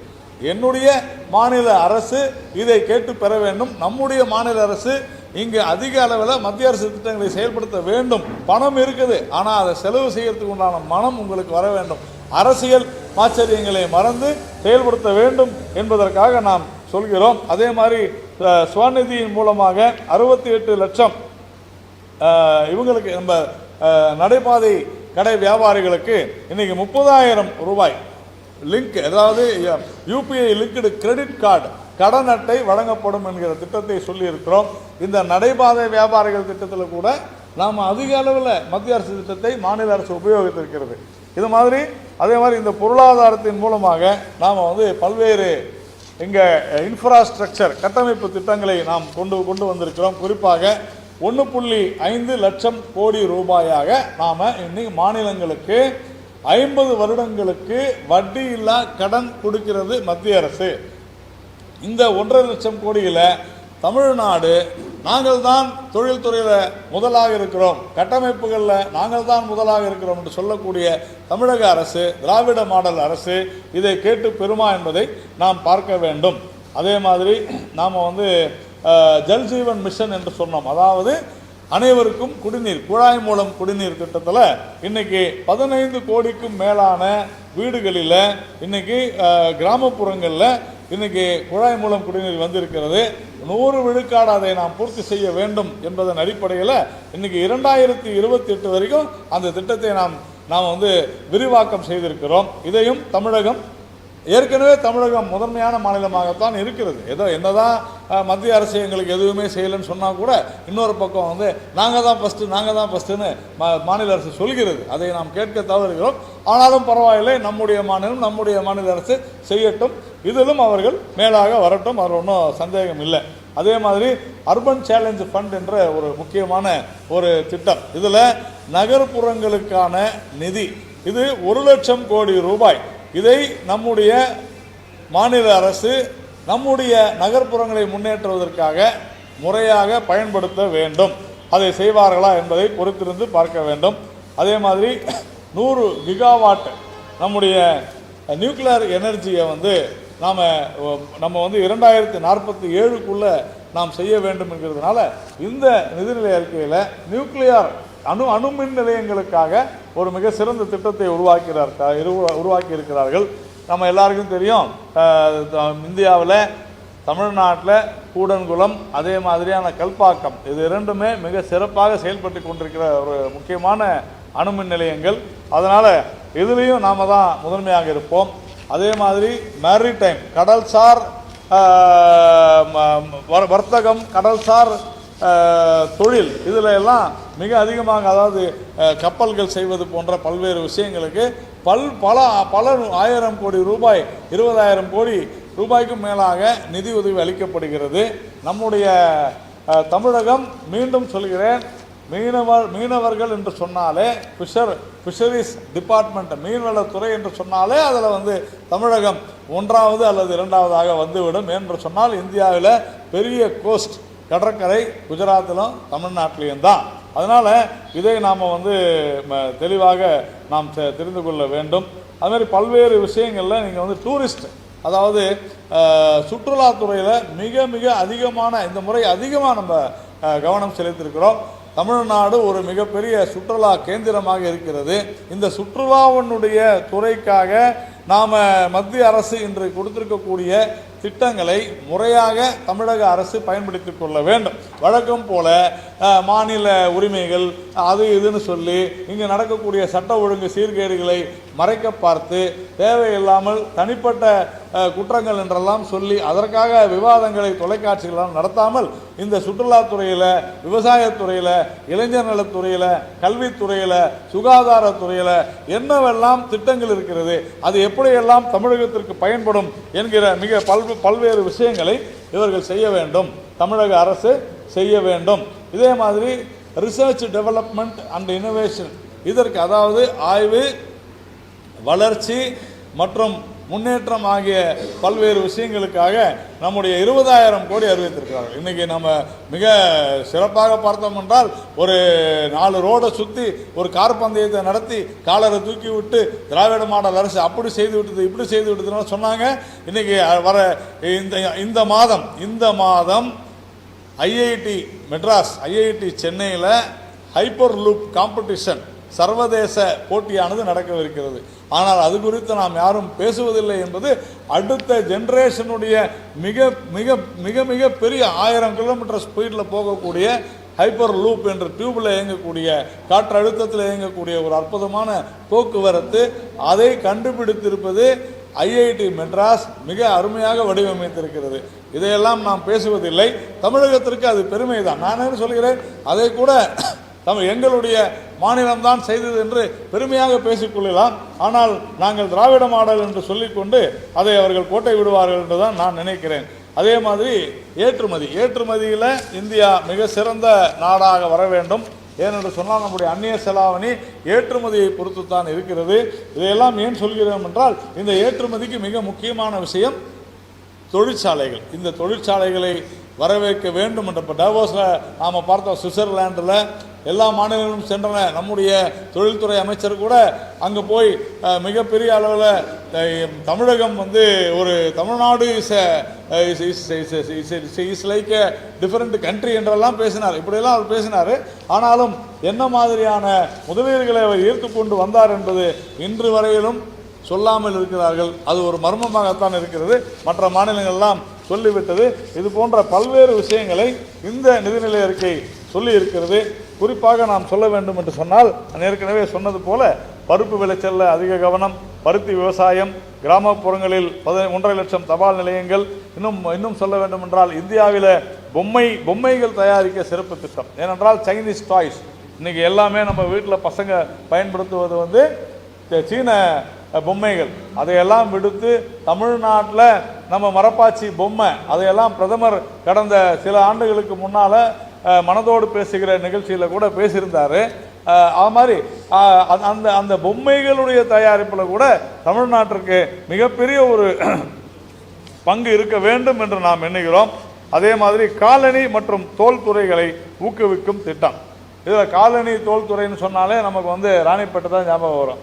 என்னுடைய மாநில அரசு இதை கேட்டு பெற வேண்டும். நம்முடைய மாநில அரசு இங்கு அதிக அளவில் மத்திய அரசு திட்டங்களை செயல்படுத்த வேண்டும். பணம் இருக்குது, ஆனால் அதை செலவு செய்யறதுக்கு உண்டான மனம் உங்களுக்கு வர வேண்டும். அரசியல் ஆச்சரியங்களை மறந்து செயல்படுத்த வேண்டும் என்பதற்காக நாம் சொல்கிறோம். அதே மாதிரி ஸ்வநிதியின் மூலமாக 68 லட்சம் இவங்களுக்கு நம்ம நடைபாதை கடை வியாபாரிகளுக்கு இன்னைக்கு 30,000 ரூபாய் லிங்க், அதாவது யூபிஐ லிங்க்டு கிரெடிட் கார்டு கடன் அட்டை வழங்கப்படும் என்கிற திட்டத்தை சொல்லியிருக்கிறோம். இந்த நடைபாதை வியாபாரிகள் திட்டத்தில் கூட நாம் அதிக அளவில் மத்திய அரசு திட்டத்தை மாநில அரசு உபயோகித்திருக்கிறது. இது மாதிரி அதே மாதிரி இந்த பொருளாதாரத்தின் மூலமாக நாம் பல்வேறு இங்கே இன்ஃப்ராஸ்ட்ரக்சர் கட்டமைப்பு திட்டங்களை நாம் கொண்டு வந்திருக்கிறோம். குறிப்பாக 1.5 லட்சம் கோடி ரூபாயாக நாம் இன்னைக்கு மாநிலங்களுக்கு 50 வருடங்களுக்கு வட்டி இல்லா கடன் கொடுக்கிறது மத்திய அரசு. இந்த 1.5 லட்சம் கோடியில் தமிழ்நாடு நாங்கள் தான் தொழில்துறையில் முதலாக இருக்கிறோம், கட்டமைப்புகளில் நாங்கள் தான் முதலாக இருக்கிறோம் என்று சொல்லக்கூடிய தமிழக அரசு, திராவிட மாடல் அரசு இதை கேட்டு பெறுமா என்பதை நாம் பார்க்க வேண்டும். அதே மாதிரி நாம் ஜல்ஜீவன் மிஷன் என்று சொன்னோம். அதாவது அனைவருக்கும் குடிநீர், குழாய் மூலம் குடிநீர் திட்டத்தில் இன்னைக்கு 15 கோடிக்கும் மேலான வீடுகளில் இன்னைக்கு கிராமப்புறங்களில் இன்னைக்கு குழாய் மூலம் குடிநீர் வந்திருக்கிறது. 100 விழுக்காடு அதை நாம் பூர்த்தி செய்ய வேண்டும் என்பதன் அடிப்படையில் இன்னைக்கு 2028 வரைக்கும் அந்த திட்டத்தை நாம் விரிவாக்கம் செய்திருக்கிறோம். இதையும் தமிழகம் ஏற்கனவே தமிழகம் முதன்மையான மாநிலமாகத்தான் இருக்கிறது. ஏதோ என்னதான் மத்திய அரசு எங்களுக்கு எதுவுமே செய்யலைன்னு சொன்னால் கூட இன்னொரு பக்கம் வந்து நாங்கள் தான் ஃபஸ்ட்டுன்னு மாநில அரசு சொல்கிறது. அதை நாம் கேட்க தவறுகிறோம். ஆனாலும் பரவாயில்லை, நம்முடைய மாநிலம் நம்முடைய மாநில அரசு செய்யட்டும், இதிலும் அவர்கள் மேலாக வரட்டும், அதில் ஒன்றும் சந்தேகம் இல்லை. அதே மாதிரி அர்பன் சேலஞ்ச் ஃபண்ட் என்ற ஒரு முக்கியமான ஒரு திட்டம், இதில் நகர்ப்புறங்களுக்கான நிதி, இது 1,00,000 கோடி ரூபாய். இதை நம்முடைய மாநில அரசு நம்முடைய நகர்ப்புறங்களை முன்னேற்றுவதற்காக முறையாக பயன்படுத்த வேண்டும். அதை செய்வார்களா என்பதை பொறுத்திருந்து பார்க்க வேண்டும். அதே மாதிரி 100 கிகாவாட் நம்முடைய நியூக்ளியர் எனர்ஜியை வந்து நம்ம வந்து 2047க்குள்ளே நாம் செய்ய வேண்டும் என்கிறதுனால இந்த நிதிநிலை அறிக்கையில் நியூக்ளியர் அணுமின் நிலையங்களுக்காக ஒரு மிக சிறந்த திட்டத்தை உருவாக்கி இருக்கிறார்கள். நம்ம எல்லாருக்கும் தெரியும், இந்தியாவில் தமிழ்நாட்டில் கூடன்குளம் அதே மாதிரியான கல்பாக்கம், இது இரண்டுமே மிக சிறப்பாக செயல்பட்டு கொண்டிருக்கிற ஒரு முக்கியமான அணுமின் நிலையங்கள். அதனால் இதுலேயும் நாம் தான் முதன்மையாக இருப்போம். அதே மாதிரி மேரிடைம், கடல்சார் வர்த்தகம், கடல்சார் தொழில், இதில் எல்லாம் மிக அதிகமாக, அதாவது கப்பல்கள் செய்வது போன்ற பல்வேறு விஷயங்களுக்கு பல 1000 கோடி ரூபாய், 20,000 கோடி ரூபாய்க்கும் மேலாக நிதி உதவி அளிக்கப்படுகிறது. நம்முடைய தமிழகம், மீண்டும் சொல்கிறேன், மீனவர்கள் என்று சொன்னாலே ஃபிஷரிஸ் டிபார்ட்மெண்ட், மீன்வளத்துறை என்று சொன்னாலே அதில் வந்து தமிழகம் 1வது அல்லது 2வதாக வந்துவிடும். என்று சொன்னால் இந்தியாவில் பெரிய கோஸ்ட் கடற்கரை குஜராத்திலும் தமிழ்நாட்டிலையும் தான். அதனால் இதை நாம் வந்து தெளிவாக நாம் தெரிந்து கொள்ள வேண்டும். அதுமாதிரி பல்வேறு விஷயங்களில் நீங்கள் வந்து டூரிஸ்ட், அதாவது சுற்றுலாத்துறையில் மிக அதிகமான, இந்த முறை அதிகமாக நம்ம கவனம் செலுத்தியிருக்கிறோம். தமிழ்நாடு ஒரு மிகப்பெரிய சுற்றுலா கேந்திரமாக இருக்கிறது. இந்த சுற்றுலாவினுடைய துறைக்காக நாம் மத்திய அரசு இன்று கொடுத்திருக்கக்கூடிய திட்டங்களை முறையாக தமிழக அரசு பயன்படுத்தி கொள்ள வேண்டும். வழக்கம் போல மாநில உரிமைகள் அது இதுன்னு சொல்லி இங்கே நடக்கக்கூடிய சட்ட ஒழுங்கு சீர்கேடுகளை மறைக்க பார்த்து தேவையில்லாமல் தனிப்பட்ட குற்றங்கள் என்றெல்லாம் சொல்லி அதற்காக விவாதங்களை தொலைக்காட்சிகளால் நடத்தாமல் இந்த சுற்றுலாத்துறையில், விவசாயத்துறையில், இளைஞர் நலத்துறையில், கல்வித்துறையில், சுகாதாரத்துறையில் என்னவெல்லாம் திட்டங்கள் இருக்கிறது, அது எப்படியெல்லாம் தமிழகத்திற்கு பயன்படும் என்கிற மிக பல்வேறு விஷயங்களை இவர்கள் செய்ய வேண்டும், தமிழக அரசு செய்ய வேண்டும். இதே மாதிரி ரிசர்ச் டெவலப்மெண்ட் அண்ட் இனோவேஷன், இதற்கு அதாவது ஆய்வு, வளர்ச்சி மற்றும் முன்னேற்றம் ஆகிய பல்வேறு விஷயங்களுக்காக நம்முடைய 20,000 கோடி அறிவித்திருக்கிறார்கள். இன்றைக்கி நம்ம மிக சிறப்பாக பார்த்தோம் என்றால், ஒரு 4 ரோடை சுற்றி ஒரு கார் பந்தயத்தை நடத்தி காலரை தூக்கி விட்டு திராவிட மாடல் அரசு அப்படி செய்து விட்டது இப்படி செய்து விட்டதுன்னு சொன்னாங்க. இன்றைக்கி வர இந்த மாதம் ஐஐடி மெட்ராஸ், ஐஐடி சென்னையில் ஹைப்பர் லூப் காம்படிஷன் சர்வதேச போட்டியானது நடக்கவிருக்கிறது. ஆனால் அது குறித்து நாம் யாரும் பேசுவதில்லை என்பது அடுத்த ஜென்ரேஷனுடைய மிக மிக மிக மிக பெரிய 1000 கிலோமீட்டர் ஸ்பீடில் போகக்கூடிய ஹைப்பர் லூப் என்ற டியூபில் இயங்கக்கூடிய, காற்றழுத்தத்தில் இயங்கக்கூடிய ஒரு அற்புதமான போக்குவரத்து, அதை கண்டுபிடித்திருப்பது ஐஐடி மெட்ராஸ் மிக அருமையாக வடிவமைத்திருக்கிறது. இதையெல்லாம் நாம் பேசுவதில்லை. தமிழகத்திற்கு அது பெருமை தான். நான் என்ன சொல்கிறேன், அதை கூட எங்களுடைய மாநிலம்தான் செய்தது என்று பெருமையாக பேசிக்கொள்ளலாம். ஆனால் நாங்கள் திராவிட மாடல் என்று சொல்லிக்கொண்டு அதை அவர்கள் கோட்டை விடுவார்கள் என்று தான் நான் நினைக்கிறேன். அதே மாதிரி ஏற்றுமதியில் இந்தியா மிக சிறந்த நாடாக வர வேண்டும். ஏனென்று சொன்னால் நம்முடைய அந்நிய செலாவணி ஏற்றுமதியை பொறுத்து தான் இருக்கிறது. இதையெல்லாம் ஏன் சொல்கிறோம் என்றால், இந்த ஏற்றுமதிக்கு மிக முக்கியமான விஷயம் தொழிற்சாலைகள். இந்த தொழிற்சாலைகளை வரவேற்க வேண்டும் என்ற, இப்போ டாவோஸில் நாம் பார்த்தோம், சுவிட்சர்லாண்டில் எல்லா மாநிலங்களும் சென்றன. நம்முடைய தொழில்துறை அமைச்சர் கூட அங்கே போய் மிகப்பெரிய அளவில் தமிழகம் வந்து ஒரு Tamil Nadu is like a different country என்றெல்லாம் பேசினார். இப்படியெல்லாம் அவர் பேசினார். ஆனாலும் என்ன மாதிரியான முதலீடுகளை அவர் ஈர்த்து கொண்டு வந்தார் என்பது இன்று வரையிலும் சொல்லாமல் இருக்கிறார்கள். அது ஒரு மர்மமாகத்தான் இருக்கிறது. மற்ற மாநிலங்கள்லாம் சொல்லிவிட்டது. இது போன்ற பல்வேறு விஷயங்களை இந்த நிதிநிலை அறிக்கை சொல்லி இருக்கிறது. குறிப்பாக நாம் சொல்ல வேண்டும் என்று சொன்னால், நான் ஏற்கனவே சொன்னது போல பருப்பு விளைச்சலில் அதிக கவனம், பருத்தி விவசாயம், கிராமப்புறங்களில் 1.5 லட்சம் தபால் நிலையங்கள், இன்னும் சொல்ல வேண்டும் என்றால் இந்தியாவில் பொம்மைகள் தயாரிக்க சிறப்பு திட்டம். ஏனென்றால் சைனீஸ் டாய்ஸ் இன்னைக்கு எல்லாமே நம்ம வீட்டில் பசங்க பயன்படுத்துவது வந்து சீன பொம்மைகள். அதையெல்லாம் விடுத்து தமிழ்நாட்டில் நம்ம மரப்பாச்சி பொம்மை அதையெல்லாம் பிரதமர் கடந்த சில ஆண்டுகளுக்கு முன்னால் மனதோடு பேசுகிற நிகழ்ச்சியில் கூட பேசியிருந்தார். அது மாதிரி அந்த பொம்மைகளுடைய தயாரிப்பில் கூட தமிழ்நாட்டிற்கு மிகப்பெரிய ஒரு பங்கு இருக்க வேண்டும் என்று நாம் எண்ணுகிறோம். அதே மாதிரி காலணி மற்றும் தோல் துறைகளை ஊக்குவிக்கும் திட்டம். இதில் காலணி தோல் துறைன்னு சொன்னாலே நமக்கு வந்து ராணிப்பேட்டை தான் ஞாபகம் வரும்,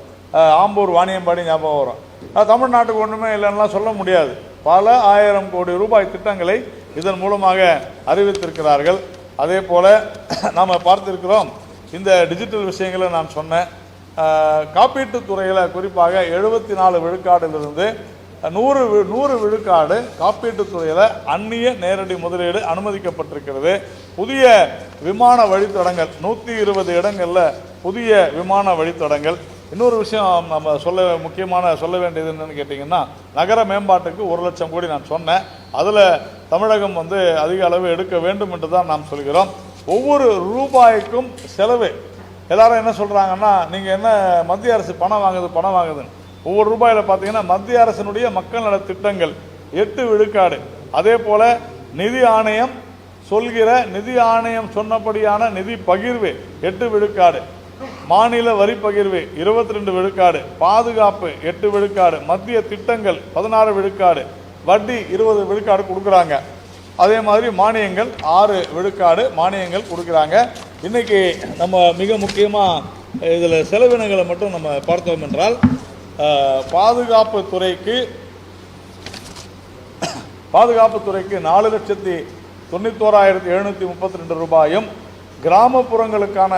ஆம்பூர் வாணியம்பாடி ஞாபகம் வரும். தமிழ்நாட்டுக்கு ஒன்றுமே இல்லைன்னா சொல்ல முடியாது. பல 1000 கோடி ரூபாய் திட்டங்களை இதன் மூலமாக அறிவித்திருக்கிறார்கள். அதே போல் நாம் பார்த்திருக்கிறோம். இந்த டிஜிட்டல் விஷயங்களை நான் சொன்னேன். காப்பீட்டுத் துறையில் குறிப்பாக 74 விழுக்காடிலிருந்து 100 விழுக்காடு காப்பீட்டுத் துறையில் அந்நிய நேரடி முதலீடு அனுமதிக்கப்பட்டிருக்கிறது. புதிய விமான வழித்தடங்கள் 120 இடங்களில் புதிய விமான வழித்தடங்கள். இன்னொரு விஷயம் நம்ம சொல்ல வேண்டியது என்னன்னு கேட்டிங்கன்னா, நகர மேம்பாட்டுக்கு 1 லட்சம் கோடி நான் சொன்னேன். அதில் தமிழகம் வந்து அதிக அளவு எடுக்க வேண்டும் என்று தான் நாம் சொல்கிறோம். ஒவ்வொரு ரூபாய்க்கும் செலவு. எல்லாரும் என்ன சொல்கிறாங்கன்னா, நீங்கள் என்ன மத்திய அரசு பணம் வாங்குதுன்னு. ஒவ்வொரு ரூபாயில் பார்த்தீங்கன்னா மத்திய அரசினுடைய மக்கள் நல திட்டங்கள் 8 விழுக்காடு. அதே போல் நிதி ஆணையம் சொன்னபடியான நிதி பகிர்வு 8 விழுக்காடு, மாநில வரி பகிர்வு 22 விழுக்காடு, பாதுகாப்பு 8 விழுக்காடு, மத்திய திட்டங்கள் 16 விழுக்காடு, வட்டி 20 விழுக்காடு கொடுக்குறாங்க. அதே மாதிரி மானியங்கள் 6 விழுக்காடு மானியங்கள் கொடுக்குறாங்க. இன்னைக்கு நம்ம மிக முக்கியமாக இதில் செலவினங்களை மட்டும் நம்ம பார்த்தோம் என்றால், பாதுகாப்பு துறைக்கு 4,91,732 ரூபாயும், கிராமப்புறங்களுக்கான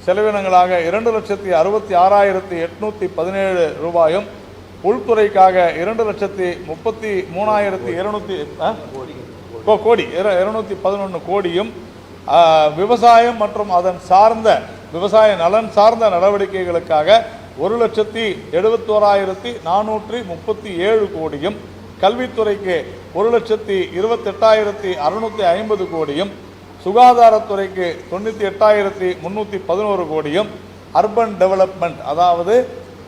செலவினங்களாக 2,66,817 ரூபாயும், உள்துறைக்காக 2,33,211 கோடியும், விவசாயம் மற்றும் அதன் சார்ந்த விவசாய நலன் சார்ந்த நடவடிக்கைகளுக்காக 1,71,437 கோடியும், கல்வித்துறைக்கு 1,28,650 கோடியும், சுகாதாரத்துறைக்கு 98,311 கோடியும், அர்பன் டெவலப்மெண்ட் அதாவது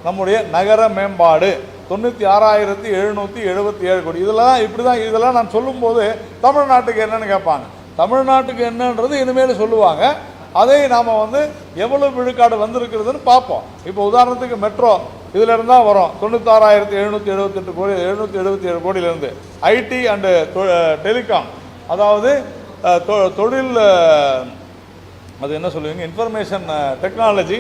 நம்முடைய நகர மேம்பாடு 96,777 கோடி. இதெல்லாம் நான் சொல்லும்போது தமிழ்நாட்டுக்கு என்னன்னு கேட்பாங்க. தமிழ்நாட்டுக்கு என்னன்றது இனிமேல் சொல்லுவாங்க. அதை நாம் வந்து எவ்வளவு விழுக்காடு வந்திருக்கிறதுன்னு பார்ப்போம். இப்போ உதாரணத்துக்கு மெட்ரோ இதில் இருந்தால் வரும் 96,778 கோடி, 777 கோடியிலிருந்து. ஐடி அண்டு டெலிகாம் அதாவது தொழில், அது என்ன சொல்லுவீங்க, இன்ஃபர்மேஷன் டெக்னாலஜி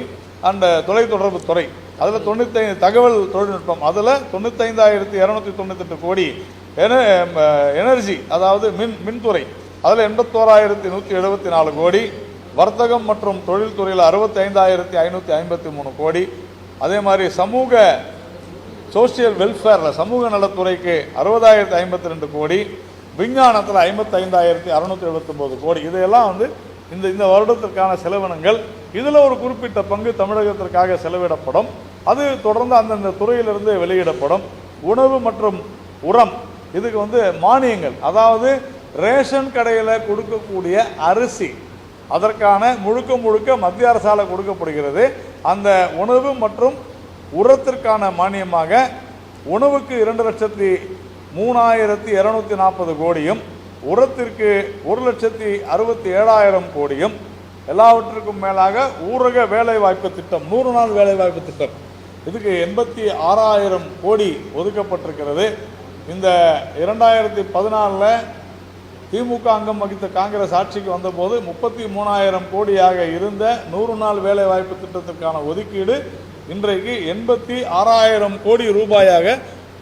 அண்ட் தொலைத்தொடர்பு துறை, அதில் 95 தகவல் தொழில்நுட்பம், அதில் 95,298 கோடி. எனர்ஜி அதாவது மின்துறை அதில் 81,174 கோடி. வர்த்தகம் மற்றும் தொழில்துறையில் 65,553 கோடி. அதே மாதிரி சோசியல் வெல்ஃபேரில் சமூக நலத்துறைக்கு 60,052 கோடி. விஞ்ஞானத்தில் 55,679 கோடி. இதையெல்லாம் வந்து இந்த வருடத்திற்கான செலவினங்கள். இதில் ஒரு குறிப்பிட்ட பங்கு தமிழகத்திற்காக செலவிடப்படும். அது தொடர்ந்து அந்தந்த துறையிலிருந்து வெளியிடப்படும். உணவு மற்றும் உரம் இதுக்கு வந்து மானியங்கள், அதாவது ரேஷன் கடையில் கொடுக்கக்கூடிய அரிசி அதற்கான முழுக்க மத்திய அரசால் கொடுக்கப்படுகிறது. அந்த உணவு மற்றும் உரத்திற்கான மானியமாக உணவுக்கு 2,03,240 கோடியும், உரத்திற்கு 1,67,000 கோடியும், எல்லாவற்றுக்கும் மேலாக ஊரக வேலைவாய்ப்பு திட்டம் 100 நாள் வேலைவாய்ப்பு திட்டம் இதுக்கு 86,000 கோடி ஒதுக்கப்பட்டிருக்கிறது. இந்த 2014 திமுக அங்கம் வகித்த காங்கிரஸ் ஆட்சிக்கு வந்தபோது 33,000 கோடியாக இருந்த 100 நாள் வேலைவாய்ப்பு திட்டத்திற்கான ஒதுக்கீடு இன்றைக்கு 86,000 கோடி ரூபாயாக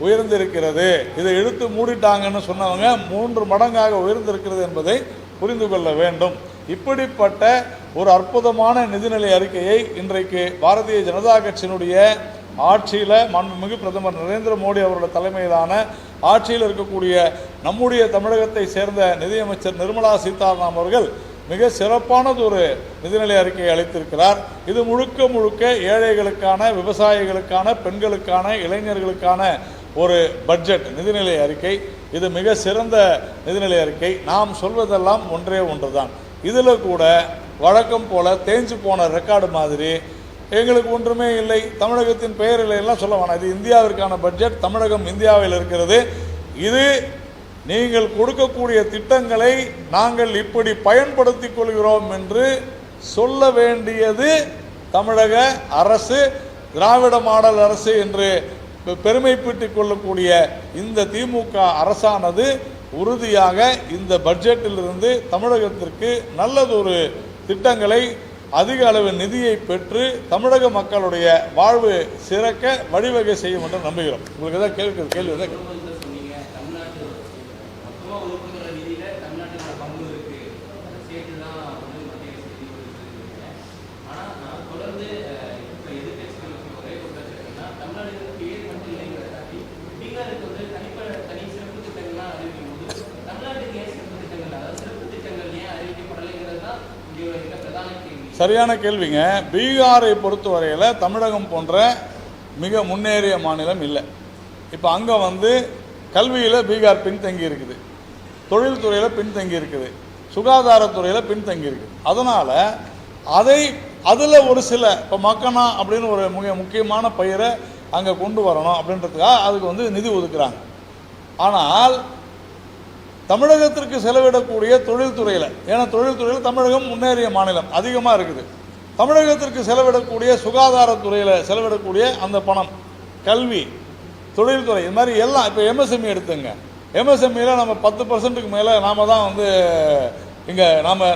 உயர்ந்திருக்கிறது. இதை இழுத்து மூடிட்டாங்கன்னு சொன்னவங்க 3 மடங்காக உயர்ந்திருக்கிறது என்பதை புரிந்து கொள்ள வேண்டும். இப்படிப்பட்ட ஒரு அற்புதமான நிதிநிலை அறிக்கையை இன்றைக்கு பாரதிய ஜனதா கட்சியினுடைய ஆட்சியில் மாண்புமிகு பிரதமர் நரேந்திர மோடி அவருடைய தலைமையிலான ஆட்சியில் இருக்கக்கூடிய நம்முடைய தமிழகத்தை சேர்ந்த நிதியமைச்சர் நிர்மலா சீதாராமன் அவர்கள் மிக சிறப்பானது ஒரு நிதிநிலை அறிக்கையை அளித்திருக்கிறார். இது முழுக்க முழுக்க ஏழைகளுக்கான, விவசாயிகளுக்கான, பெண்களுக்கான, இளைஞர்களுக்கான ஒரு பட்ஜெட் நிதிநிலை அறிக்கை. இது மிக சிறந்த நிதிநிலை அறிக்கை. நாம் சொல்வதெல்லாம் ஒன்றே ஒன்றுதான். இதில் கூட வழக்கம் போல தேஞ்சு போன ரெக்கார்டு மாதிரி எங்களுக்கு ஒன்றுமே இல்லை, தமிழகத்தின் பெயரில் எல்லாம் சொல்ல வேணாம். இது இந்தியாவிற்கான பட்ஜெட், தமிழகம் இந்தியாவில் இருக்கிறது. இது நீங்கள் கொடுக்கக்கூடிய திட்டங்களை நாங்கள் இப்படி பயன்படுத்திக் கொள்கிறோம் என்று சொல்ல வேண்டியது தமிழக அரசு. திராவிட மாடல் அரசு என்று பெருமைப்பட்டுக் கொள்ளக்கூடிய இந்த திமுக அரசானது உறுதியாக இந்த பட்ஜெட்டிலிருந்து தமிழகத்திற்கு நல்லதொரு திட்டங்களை, அதிக அளவு நிதியை பெற்று தமிழக மக்களுடைய வாழ்வு சிறக்க வழிவகை செய்யும் என்று நம்புகிறோம். உங்களுக்கு ஏதாவது கேள்வி சரியான கேள்விங்க. பீகாரை பொறுத்தவரையில் தமிழகம் போன்ற மிக முன்னேறிய மாநிலம் இல்லை. இப்போ அங்கே கல்வியில் பீகார் பின்தங்கி இருக்குது, தொழில்துறையில் பின்தங்கி இருக்குது, சுகாதாரத்துறையில் பின்தங்கி இருக்குது. அதனால் அதில் ஒரு சில இப்போ மக்கனா அப்படின்னு ஒரு மிக முக்கியமான பயிரை அங்கே கொண்டு வரணும் அப்படின்றதுக்காக அதுக்கு நிதி ஒதுக்குறாங்க. ஆனால் தமிழகத்திற்கு செலவிடக்கூடிய தொழில்துறையில், ஏன்னா தொழில்துறையில் தமிழகம் முன்னேறிய மாநிலம் அதிகமாக இருக்குது, தமிழகத்திற்கு செலவிடக்கூடிய சுகாதாரத்துறையில் செலவிடக்கூடிய அந்த பணம், கல்வி, தொழில்துறை, இது மாதிரி எல்லாம். இப்போ எம்எஸ்எம்இ எடுத்துங்க. எம்எஸ்எம்இயில் நம்ம 10% மேலே நாம் தான் இங்கே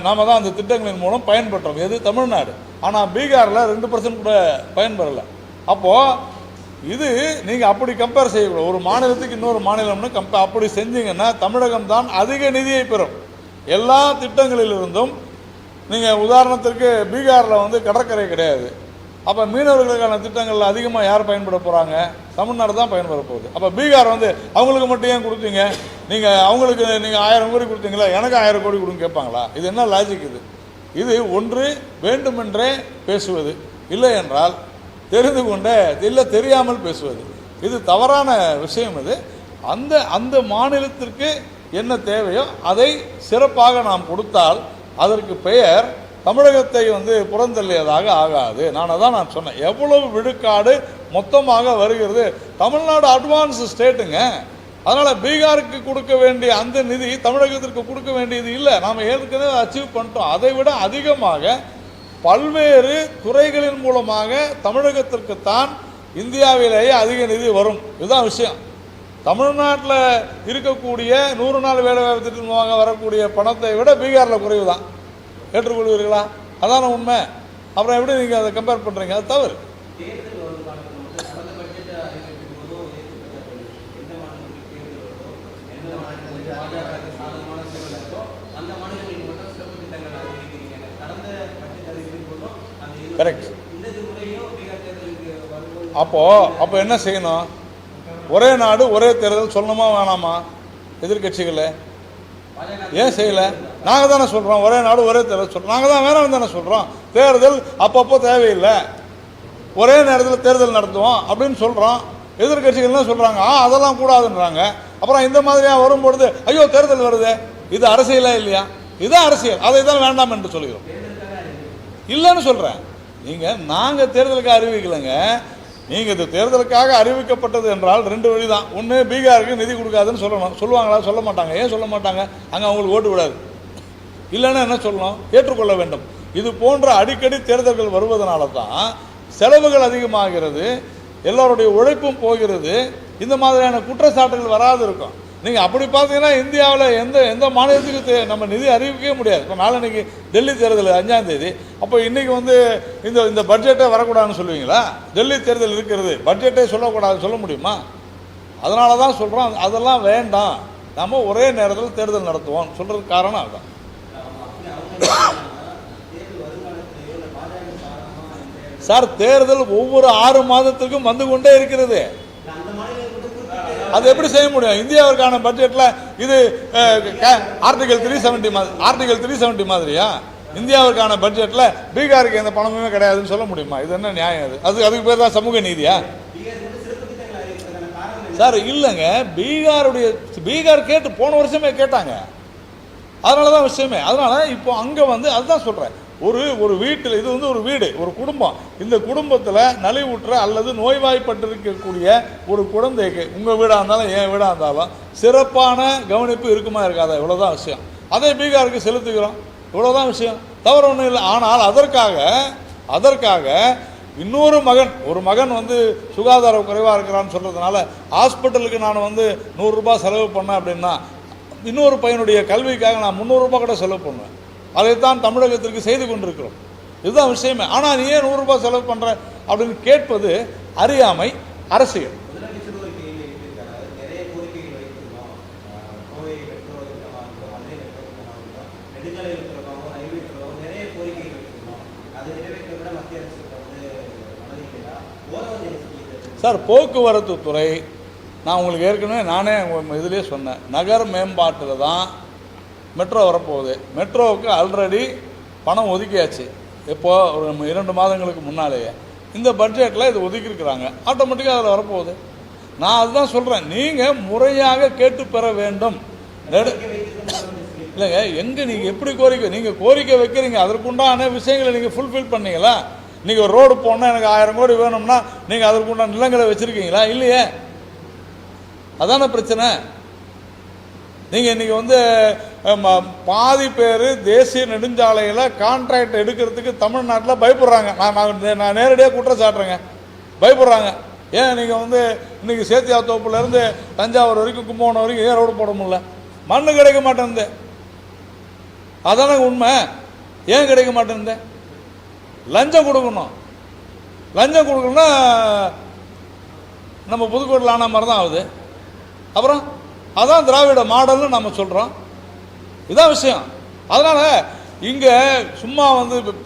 நாம் தான் அந்த திட்டங்களின் மூலம் பயன்பெற்றோம். எது? தமிழ்நாடு. ஆனால் பீகாரில் 2% கூட பயன்பெறலை. அப்போது இது நீங்கள் அப்படி கம்பேர் செய்யக்கூடாது. ஒரு மாநிலத்துக்கு இன்னொரு மாநிலம்னு அப்படி செஞ்சீங்கன்னா தமிழகம் தான் அதிக நிதியை பெறும் எல்லா திட்டங்களிலிருந்தும். நீங்கள் உதாரணத்திற்கு பீகாரில் கடற்கரை கிடையாது. அப்போ மீனவர்களுக்கான திட்டங்களில் அதிகமாக யார் பயன்பட போகிறாங்க? தமிழ்நாடு தான் பயன்பட போகுது. அப்போ பீகார் அவங்களுக்கு மட்டும் ஏன் கொடுத்தீங்க? அவங்களுக்கு நீங்கள் 1000 கோடி கொடுத்தீங்களா, எனக்கு 1000 கோடி கொடுங்க கேட்பாங்களா? இது என்ன லாஜிக்? இது ஒன்று வேண்டுமென்றே பேசுவது, இல்லை என்றால் தெரிந்து கொண்டே இல்லை தெரியாமல் பேசுவது. இது தவறான விஷயம். இது அந்த மாநிலத்திற்கு என்ன தேவையோ அதை சிறப்பாக நாம் கொடுத்தால் அதற்கு பெயர் தமிழகத்தை புறந்தள்ளியதாக ஆகாது. நான் சொன்னேன். எவ்வளவு விழுக்காடு மொத்தமாக வருகிறது? தமிழ்நாடு அட்வான்ஸ் ஸ்டேட்டுங்க. அதனால் பீகாருக்கு கொடுக்க வேண்டிய அந்த நிதி தமிழகத்திற்கு கொடுக்க வேண்டியது இல்லை. நாம் ஏற்கனவே அச்சீவ் பண்ணிட்டோம். அதை விட அதிகமாக பல்வேறு துறைகளின் மூலமாக தமிழகத்திற்குத்தான் இந்தியாவிலேயே அதிக நிதி வரும். இதுதான் விஷயம். தமிழ்நாட்டில் இருக்கக்கூடிய 100 நாள் வேலைவாய்ப்பு திட்டத்தின் மூலமாக வரக்கூடிய பணத்தை விட பீகாரில் குறைவு தான். ஏற்றுக்கொள்வீர்களா? அதான உண்மை. அப்புறம் எப்படி நீங்கள் அதை கம்பேர் பண்ணுறீங்க? அது தவறு. கரெக்ட். அப்போ என்ன செய்யணும்? ஒரே நாடு ஒரே தேர்தல் சொல்லணுமா வேணாமா? எதிர்கட்சிகளை ஏன் செய்யலை? நாங்கள் தானே சொல்கிறோம் ஒரே நாடு ஒரே தேர்தல் சொல்கிறோம். நாங்கள் தான் வேணாம் தானே சொல்கிறோம். தேர்தல் அப்பப்போ தேவையில்லை, ஒரே நேரத்தில் தேர்தல் நடத்துவோம் அப்படின்னு சொல்கிறோம். எதிர்கட்சிகள்லாம் சொல்கிறாங்க அதெல்லாம் கூடாதுன்றாங்க. அப்புறம் இந்த மாதிரியாக வரும்பொழுது ஐயோ தேர்தல் வருது, இது அரசியலா இல்லையா? இதுதான் அரசியல். அதை தான் வேண்டாம் என்று சொல்கிறோம். இல்லைன்னு சொல்கிறேன். நாங்கள் தேர்தலுக்கு அறிவிக்கலைங்க. நீங்கள் இது தேர்தலுக்காக அறிவிக்கப்பட்டது என்றால் 2 வழி தான். ஒன்று, பீகாருக்கு நிதி கொடுக்காதுன்னு சொல்லணும். சொல்லுவாங்களா? சொல்ல மாட்டாங்க. ஏன் சொல்ல மாட்டாங்க? அங்கே அவங்களுக்கு ஓட்டு விடாது. இல்லைன்னா என்ன சொல்லணும்? ஏற்றுக்கொள்ள வேண்டும். இது போன்ற அடிக்கடி தேர்தல்கள் வருவதனால தான் செலவுகள் அதிகமாகிறது, எல்லோருடைய உழைப்பும் போகிறது, இந்த மாதிரியான குற்றச்சாட்டுகள் வராது இருக்கும். நீங்கள் அப்படி பார்த்தீங்கன்னா இந்தியாவில் எந்த மாநிலத்துக்கு நம்ம நிதி அறிவிக்கவே முடியாது. இப்போ நாளைக்கு டெல்லி தேர்தல் 5ஆம் தேதி. அப்போ இன்றைக்கி இந்த பட்ஜெட்டே வரக்கூடாதுன்னு சொல்லுவீங்களா? டெல்லி தேர்தல் இருக்கிறது, பட்ஜெட்டே சொல்லக்கூடாது சொல்ல முடியுமா? அதனால தான் சொல்கிறோம் அதெல்லாம் வேண்டாம், நம்ம ஒரே நேரத்தில் தேர்தல் நடத்துவோம் சொல்கிறதுக்கு காரணம் அதுதான். சார், தேர்தல் ஒவ்வொரு 6 மாதத்துக்கும் வந்து கொண்டே இருக்கிறது. அது எப்படி செய்ய முடியும்? இந்தியாவிற்கான பட்ஜெட்டில் இது ஆர்டிகல் 370 மாதிரியா? இந்தியாவுக்கான பட்ஜெட்டில் பீகாருக்கு எந்த பணமுமே கிடையாதுன்னு சொல்ல முடியுமா? இது என்ன நியாயம்? அதுக்கு பேர் தான் சமூக நீதியா சார்? இல்லைங்க, பீகார் கேட்டு போன வருஷமே கேட்டாங்க. அதனால தான் விஷயமே. அதனால இப்போ அங்கே அதுதான் சொல்கிறேன், ஒரு வீட்டில் இது ஒரு வீடு, ஒரு குடும்பம். இந்த குடும்பத்தில் நலிவுற்ற அல்லது நோய்வாய்ப்பட்டிருக்கக்கூடிய ஒரு குழந்தைக்கு உங்கள் வீடாக இருந்தாலும் என் வீடாக இருந்தாலும் சிறப்பான கவனிப்பு இருக்குமா இருக்காதா? இவ்வளோதான் விஷயம். அதை பீகாருக்கு செலுத்துகிறோம், இவ்வளோதான் விஷயம், தவறு ஒன்றும் இல்லை. ஆனால் அதற்காக இன்னொரு மகன் சுகாதார குறைவாக இருக்கிறான்னு சொல்கிறதுனால ஹாஸ்பிட்டலுக்கு நான் 100 ரூபாய் செலவு பண்ணேன் அப்படின்னா இன்னொரு பையனுடைய கல்விக்காக நான் 300 ரூபாய் கூட செலவு பண்ணுவேன். அதைத்தான் தமிழகத்திற்கு செய்து கொண்டிருக்கிறோம். இதுதான் விஷயமே. ஆனால் நீ ஏன் 100 ரூபாய் செலவு பண்ணுற அப்படின்னு கேட்பது அறியாமை, அரசியல். சார், போக்குவரத்து துறை நான் உங்களுக்கு ஏற்கனவே நானே இதிலே சொன்னேன், நகர் மேம்பாட்டில் தான் மெட்ரோ வரப்போகுது. மெட்ரோவுக்கு ஆல்ரெடி பணம் ஒதுக்கியாச்சு. இப்போது ஒரு 2 மாதங்களுக்கு முன்னாலேயே இந்த பட்ஜெட்டில் இது ஒதுக்கியிருக்கிறாங்க. ஆட்டோமேட்டிக்காக அதில் வரப்போகுது. நான் அதுதான் சொல்கிறேன், நீங்கள் முறையாக கேட்டு பெற வேண்டும். இல்லைங்க, எங்கே நீங்கள் எப்படி கோரிக்கை வைக்கிறீங்க, அதற்குண்டான விஷயங்களை நீங்கள் ஃபுல்ஃபில் பண்ணீங்களா? நீங்கள் ஒரு ரோடு போனால் எனக்கு 1000 கோடி வேணும்னா நீங்கள் அதற்குண்டான நிலங்களை வச்சுருக்கீங்களா? இல்லையே. அதான பிரச்சனை. நீங்கள் இன்றைக்கி பாதி பேர் தேசிய நெடுஞ்சாலையில் கான்ட்ராக்ட் எடுக்கிறதுக்கு தமிழ்நாட்டில் பயப்படுறாங்க. நான் நேரடியாக குற்றம் சாட்டுறேங்க, பயப்படுறாங்க. ஏன் நீங்கள் இன்றைக்கி சேத்தியாத்தோப்புலேருந்து தஞ்சாவூர் வரைக்கும் கும்பகோணம் வரைக்கும் ஏன் ரோடு போட முடியல? மண்ணு கிடைக்க மாட்டேங்குது. அதானே உண்மை. ஏன் கிடைக்க மாட்டேங்குது? லஞ்சம் கொடுக்கணும். லஞ்சம் கொடுக்கணும்னா நம்ம புதுக்கோட்டையில் ஆன மாதிரி தான் ஆகுது. அப்புறம் அதான் திராவிட மாடல்னு நம்ம சொல்கிறோம். இதான் விஷயம். அதனால் இங்கே சும்மா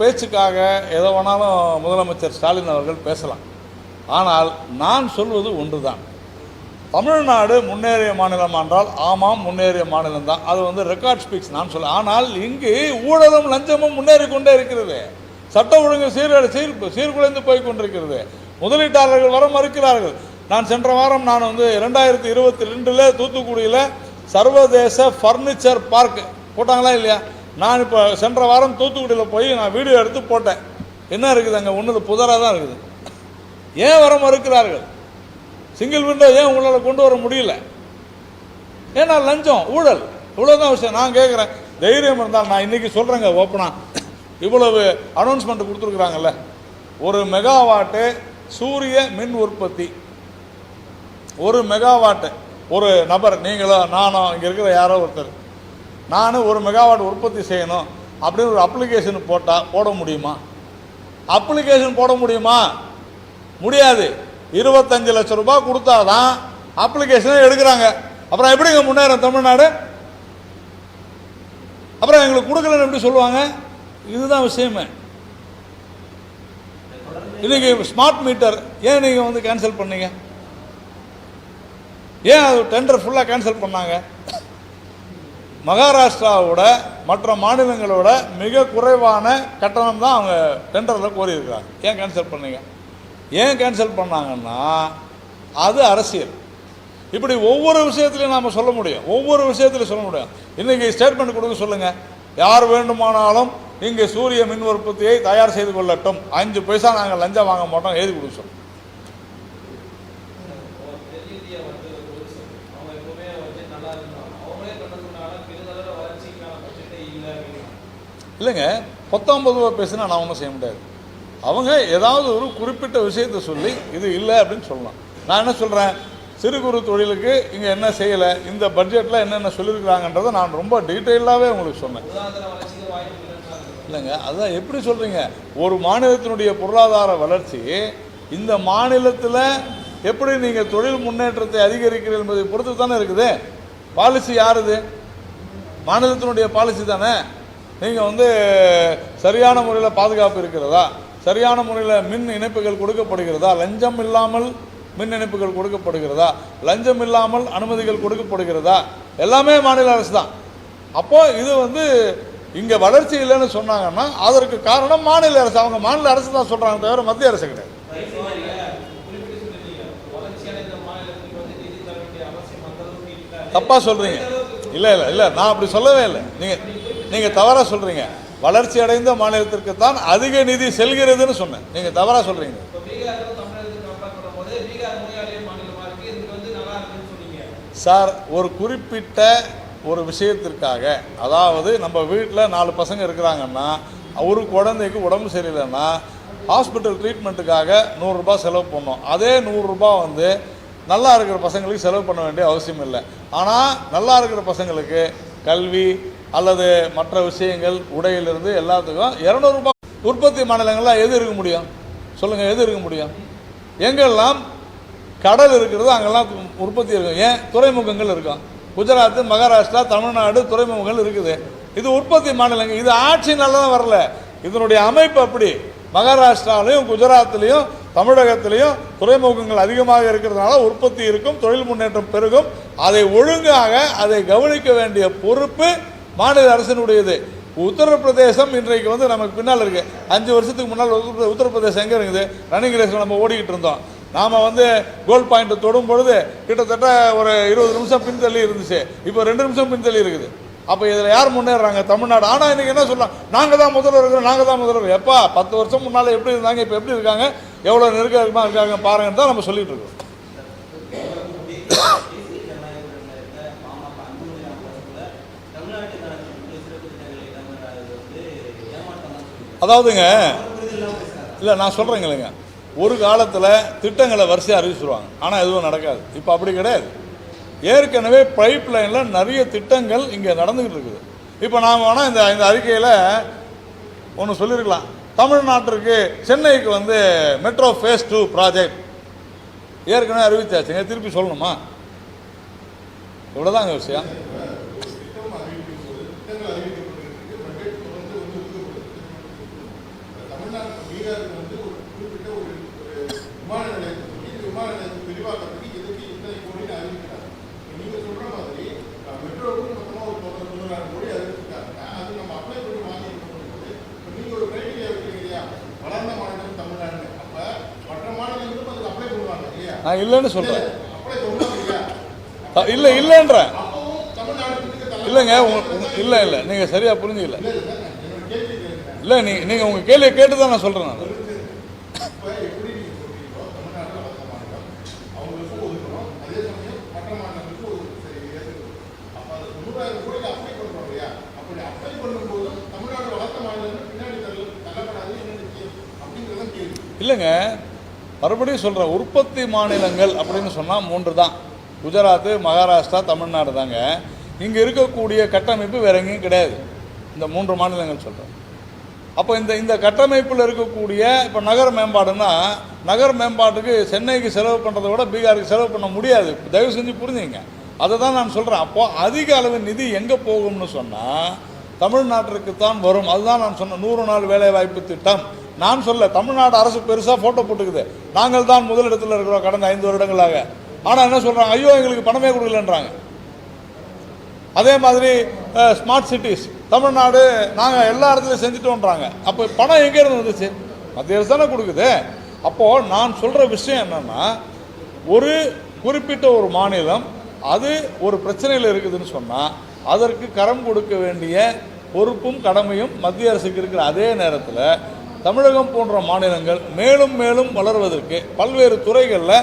பேச்சுக்காக எதை வேணாலும் முதலமைச்சர் ஸ்டாலின் அவர்கள் பேசலாம். ஆனால் நான் சொல்வது ஒன்று தான், தமிழ்நாடு முன்னேறிய மாநிலம் என்றால் ஆமாம், முன்னேறிய மாநிலம் தான். அது ரெக்கார்ட் ஸ்பீக்ஸ் நான் சொல்ல. ஆனால் இங்கு ஊழலும் லஞ்சமும் முன்னேறி கொண்டே இருக்கிறது. சட்ட ஒழுங்கு சீர்குலைந்து போய் கொண்டிருக்கிறது. முதலீட்டாளர்கள் வர மறுக்கிறார்கள். நான் சென்ற வாரம் 2022 தூத்துக்குடியில் சர்வதேச ஃபர்னிச்சர் பார்க் போட்டாங்களா இல்லையா? நான் இப்போ சென்ற வாரம் தூத்துக்குடியில் போய் நான் வீடியோ எடுத்து போட்டேன். என்ன இருக்குது அங்கே? ஒன்று புதராக தான் இருக்குது. ஏன் வர மறுக்கிறார்கள்? சிங்கிள் விண்டோ ஏன் உங்களால் கொண்டு வர முடியல? ஏன்னா லஞ்சம், ஊழல், இவ்வளோதான் விஷயம். நான் கேட்குறேன், தைரியம் இருந்தால் நான் இன்றைக்கி சொல்கிறேங்க ஓப்பனாக, இவ்வளவு அனௌன்ஸ்மெண்ட் கொடுத்துருக்குறாங்கல்ல, 1 மெகாவாட்டு சூரிய மின் உற்பத்தி, 1 மெகாவாட்டு ஒரு நபர், நீங்களோ நானோ இங்கே இருக்கிற யாரோ ஒருத்தர், நான் 1 மெகாவாட் உற்பத்தி செய்யணும் அப்படின்னு ஒரு அப்ளிகேஷன் போட முடியுமா? அப்ளிகேஷன் போட முடியுமா? முடியாது. 25 லட்சம் ரூபாய் கொடுத்தாதான் அப்ளிகேஷனை எடுக்கிறாங்க. அப்புறம் எப்படிங்க முன்னேறும் தமிழ்நாடு? அப்புறம் எங்களுக்கு கொடுக்கலன்னு எப்படி சொல்லுவாங்க? இதுதான் விஷயமே. இன்னைக்கு ஸ்மார்ட் மீட்டர் ஏன் நீங்கள் கேன்சல் பண்ணீங்க? ஏன் அது டெண்டர் ஃபுல்லாக கேன்சல் பண்ணாங்க? மகாராஷ்டிராவோட மற்ற மாநிலங்களோட மிக குறைவான கட்டணம் தான் அவங்க டெண்டரில் கோரியிருக்கிறாங்க. ஏன் கேன்சல் பண்ணீங்க? ஏன் கேன்சல் பண்ணாங்கன்னா அது அரசியல். இப்படி ஒவ்வொரு விஷயத்துலையும் நாம் சொல்ல முடியும், ஒவ்வொரு விஷயத்துலையும் சொல்ல முடியும். இன்றைக்கி ஸ்டேட்மெண்ட் கொடுக்க சொல்லுங்கள், யார் வேண்டுமானாலும் இங்கே சூரிய மின் உற்பத்தியை தயார் செய்து கொள்ளட்டும், 5 பைசா நாங்கள் லஞ்சம் வாங்க மாட்டோம், எழுதி கொடுக்க சொல்லுங்கள். இல்லைங்க, 19 பேசுனா நான் ஒன்றும் செய்ய முடியாது. அவங்க ஏதாவது ஒரு குறிப்பிட்ட விஷயத்தை சொல்லி இது இல்லை அப்படின்னு சொல்லலாம். நான் என்ன சொல்கிறேன், சிறு குறு தொழிலுக்கு இங்கே என்ன செய்யலை, இந்த பட்ஜெட்டில் என்னென்ன சொல்லியிருக்கிறாங்கன்றதை நான் ரொம்ப டீட்டெயிலாகவே உங்களுக்கு சொன்னேன். இல்லைங்க, அதான் எப்படி சொல்கிறீங்க, ஒரு மாநிலத்தினுடைய பொருளாதார வளர்ச்சி இந்த மாநிலத்தில் எப்படி நீங்கள் தொழில் முன்னேற்றத்தை அதிகரிக்கிறீர்கள் என்பதை பொறுத்து தானே இருக்குது. பாலிசி யாருது? மாநிலத்தினுடைய பாலிசி தானே. நீங்கள் சரியான முறையில் பாதுகாப்பு இருக்கிறதா, சரியான முறையில் மின் இணைப்புகள் கொடுக்கப்படுகிறதா, லஞ்சம் இல்லாமல் மின் இணைப்புகள் கொடுக்கப்படுகிறதா, லஞ்சம் இல்லாமல் அனுமதிகள் கொடுக்கப்படுகிறதா, எல்லாமே மாநில அரசு தான். அப்போது இது வந்து இங்கே வளர்ச்சி இல்லைன்னு சொன்னாங்கன்னா அதற்கு காரணம் மாநில அரசு. அவங்க மாநில அரசு தான் சொல்கிறாங்க, தவிர மத்திய அரசு கிடையாது. தப்பாக சொல்கிறீங்க. இல்லை இல்லை இல்லை, நான் அப்படி சொல்லவே இல்லை. நீங்கள் தவறாக சொல்கிறீங்க. வளர்ச்சி அடைந்த மாநிலத்திற்கு தான் அதிக நிதி செல்கிறதுன்னு சொன்னேன். நீங்கள் தவறாக சொல்கிறீங்க. சார், ஒரு குறிப்பிட்ட ஒரு விஷயத்திற்காக, அதாவது நம்ம வீட்டில் 4 பசங்க இருக்கிறாங்கன்னா ஒரு குழந்தைக்கு உடம்பு சரியில்லைன்னா ஹாஸ்பிட்டல் ட்ரீட்மெண்ட்டுக்காக 100 ரூபாய் செலவு பண்ணோம். அதே 100 ரூபாய் வந்து நல்லா இருக்கிற பசங்களுக்கு செலவு பண்ண வேண்டிய அவசியம் இல்லை. ஆனால் நல்லா இருக்கிற பசங்களுக்கு கல்வி அல்லது மற்ற விஷயங்கள், உடையிலிருந்து எல்லாத்துக்கும் 200 ரூபாய். உற்பத்தி மாநிலங்கள்லாம் எது இருக்க முடியும் சொல்லுங்கள்? எது இருக்க முடியும்? எங்கெல்லாம் கடல் இருக்கிறது அங்கெல்லாம் உற்பத்தி இருக்கும். ஏன்? துறைமுகங்கள் இருக்கும். குஜராத், மகாராஷ்டிரா, தமிழ்நாடு துறைமுகங்கள் இருக்குது. இது உற்பத்தி மாநிலங்கள். இது ஆட்சி நல்லா தான் வரல, இதனுடைய அமைப்பு அப்படி. மகாராஷ்டிராலையும் குஜராத்லையும் தமிழகத்திலையும் துறைமுகங்கள் அதிகமாக இருக்கிறதுனால உற்பத்தி இருக்கும், தொழில் முன்னேற்றம் பெருகும். அதை ஒழுங்காக அதை கவனிக்க வேண்டிய பொறுப்பு மாநில அரசினுடையது. உத்தரப்பிரதேசம் இன்றைக்கு வந்து நமக்கு பின்னால் இருக்குது. 5 வருஷத்துக்கு முன்னால் உத்தரப்பிரதேசம் எங்கே இருக்குது? ரன்னிங் ரேஸில் நம்ம ஓடிக்கிட்டு இருந்தோம். நாம் வந்து கோல் பாயிண்ட் தொடும் பொழுது கிட்டத்தட்ட ஒரு 20 நிமிஷம் பின்தள்ளி இருந்துச்சு. இப்போ 2 நிமிஷம் பின்தள்ளி இருக்குது. அப்போ இதில் யார் முன்னேறாங்க? தமிழ்நாடு. ஆனால் இன்றைக்கி என்ன சொல்லலாம்? நாங்கள் தான் முதல்வர் இருக்கிறோம், நாங்கள் தான் முதல்வர். எப்பா 10 வருஷம் முன்னால் எப்படி இருந்தாங்க, இப்போ எப்படி இருக்காங்க, எவ்வளோ நெருக்கமாக இருக்காங்க பாருங்கன்னு தான் நம்ம சொல்லிட்டு இருக்கோம். அதாவதுங்க, இல்லை நான் சொல்கிறேங்க இல்லைங்க, ஒரு காலத்தில் திட்டங்களை வரிசையாக அறிவிச்சிருவாங்க, ஆனால் எதுவும் நடக்காது. இப்போ அப்படி கிடையாது. ஏற்கனவே பைப் லைனில் நிறைய திட்டங்கள் இங்கே நடந்துக்கிட்டு இருக்குது. இப்போ நாம் வேணால் இந்த அறிக்கையில் ஒன்று சொல்லியிருக்கலாம். தமிழ்நாட்டிற்கு சென்னைக்கு வந்து மெட்ரோ ஃபேஸ் 2 ப்ராஜெக்ட் ஏற்கனவே அறிவிச்சாச்சுங்க, திருப்பி சொல்லணுமா? இவ்வளோதாங்க விஷயம். நான் இல்லைன்னு சொல்கிறேன். இல்லை இல்லைன்றேன். இல்லைங்க, இல்லை இல்லை, நீங்கள் சரியாக புரிஞ்சுக்கல. இல்லை, நீங்கள் உங்கள் கேள்வியை கேட்டு தான் நான் சொல்கிறேன். நான் இல்லைங்க, மறுபடியும் சொல்கிறேன். உற்பத்தி மாநிலங்கள் அப்படின்னு சொன்னால் 3 தான். குஜராத்து, மகாராஷ்டிரா, தமிழ்நாடு தாங்க. இங்கே இருக்கக்கூடிய கட்டமைப்பு வேறு எங்கேயும் கிடையாது. இந்த 3 மாநிலங்கள் சொல்கிறேன். அப்போ இந்த கட்டமைப்பில் இருக்கக்கூடிய இப்போ நகர மேம்பாடுன்னா, நகர மேம்பாட்டுக்கு சென்னைக்கு செலவு பண்ணுறதை விட பீகாருக்கு செலவு பண்ண முடியாது. தயவு செஞ்சு புரிஞ்சுங்க. அதை தான் நான் சொல்கிறேன். அப்போது அதிக அளவு நிதி எங்கே போகும்னு சொன்னால் தமிழ்நாட்டிற்கு தான் வரும். அதுதான் நான் சொன்ன 100 நாள் வேலைவாய்ப்பு திட்டம். நான் சொல்ல, தமிழ்நாடு அரசு பெருசாக ஃபோட்டோ போட்டுக்குது, நாங்கள் தான் முதலிடத்தில் இருக்கிறோம் கடந்த 5 வருடங்களாக. ஆனால் என்ன சொல்கிறாங்க? ஐயோ எங்களுக்கு பணமே கொடுக்கலன்றாங்க. அதே மாதிரி ஸ்மார்ட் சிட்டிஸ் தமிழ்நாடு நாங்கள் எல்லா இடத்துலையும் செஞ்சுட்டோன்றாங்க. அப்போ பணம் எங்கேருந்து வந்துச்சு? மத்திய அரசு தானே கொடுக்குது. அப்போது நான் சொல்கிற விஷயம் என்னென்னா, ஒரு குறிப்பிட்ட ஒரு மாநிலம் அது ஒரு பிரச்சனையில் இருக்குதுன்னு சொன்னால் அதற்கு கரம் கொடுக்க வேண்டிய பொறுப்பும் கடமையும் மத்திய அரசுக்கு இருக்கிற அதே நேரத்தில் தமிழகம் போன்ற மாநிலங்கள் மேலும் மேலும் வளர்வதற்கு பல்வேறு துறைகளில்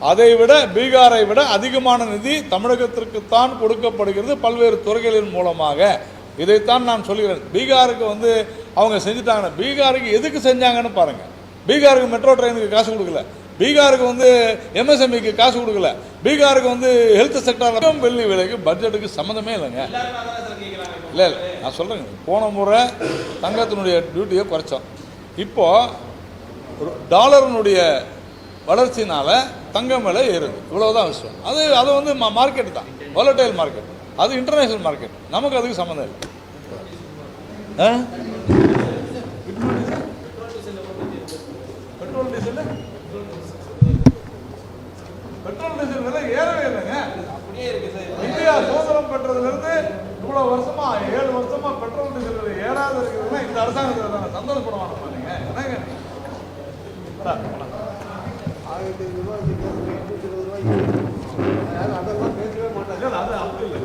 அதைவிட பீகாரை விட அதிகமான நிதி தமிழகத்திற்குத்தான் கொடுக்கப்படுகிறது பல்வேறு துறைகளின் மூலமாக. இதைத்தான் நான் சொல்கிறேன். பீகாருக்கு வந்து அவங்க செஞ்சுட்டாங்கன்னா பீகாருக்கு எதுக்கு செஞ்சாங்கன்னு பாருங்கள். பீகாருக்கு மெட்ரோ ட்ரெயினுக்கு காசு கொடுக்கல, பீகாருக்கு வந்து எம்எஸ்எம்இக்கு காசு கொடுக்கல, பீகாருக்கு வந்து ஹெல்த் செக்டர் வெள்ளி விலைக்கு பட்ஜெட்டுக்கு சம்மந்தமே இல்லைங்க. இல்லை இல்லை, நான் சொல்கிறேங்க, போன முறை தங்கத்தினுடைய டியூட்டியை குறைச்சோம். இப்போது டாலரினுடைய வளர்ச்சினால் தங்கம் விலை ஏறுது. இவ்வளோதான் விஷயம். அது வந்து மார்க்கெட் தான், வாலடைல் மார்க்கெட். அது இன்டர்நேஷ்னல் மார்க்கெட். நமக்கு அதுக்கு சம்மந்தம் இல்லை. பெட்ரோல் டீசல் விலை ஏறவே இல்லைங்க. இந்தியா சுதந்திரம் பெற்றது வந்ததுலேருந்து இவ்வளோ வருஷமா 7 வருஷமா பெட்ரோல் டீசல் ஏறாத இருக்கிறதுனா இந்த அரசாங்கத்தில் தானே சந்தோஷப்பட வேணாமா நீங்கள்? என்னங்க 1500 ரூபாய் 820 ரூபாய் அதெல்லாம் பேசவே மாட்டாங்க. அது அப்படி இல்லை.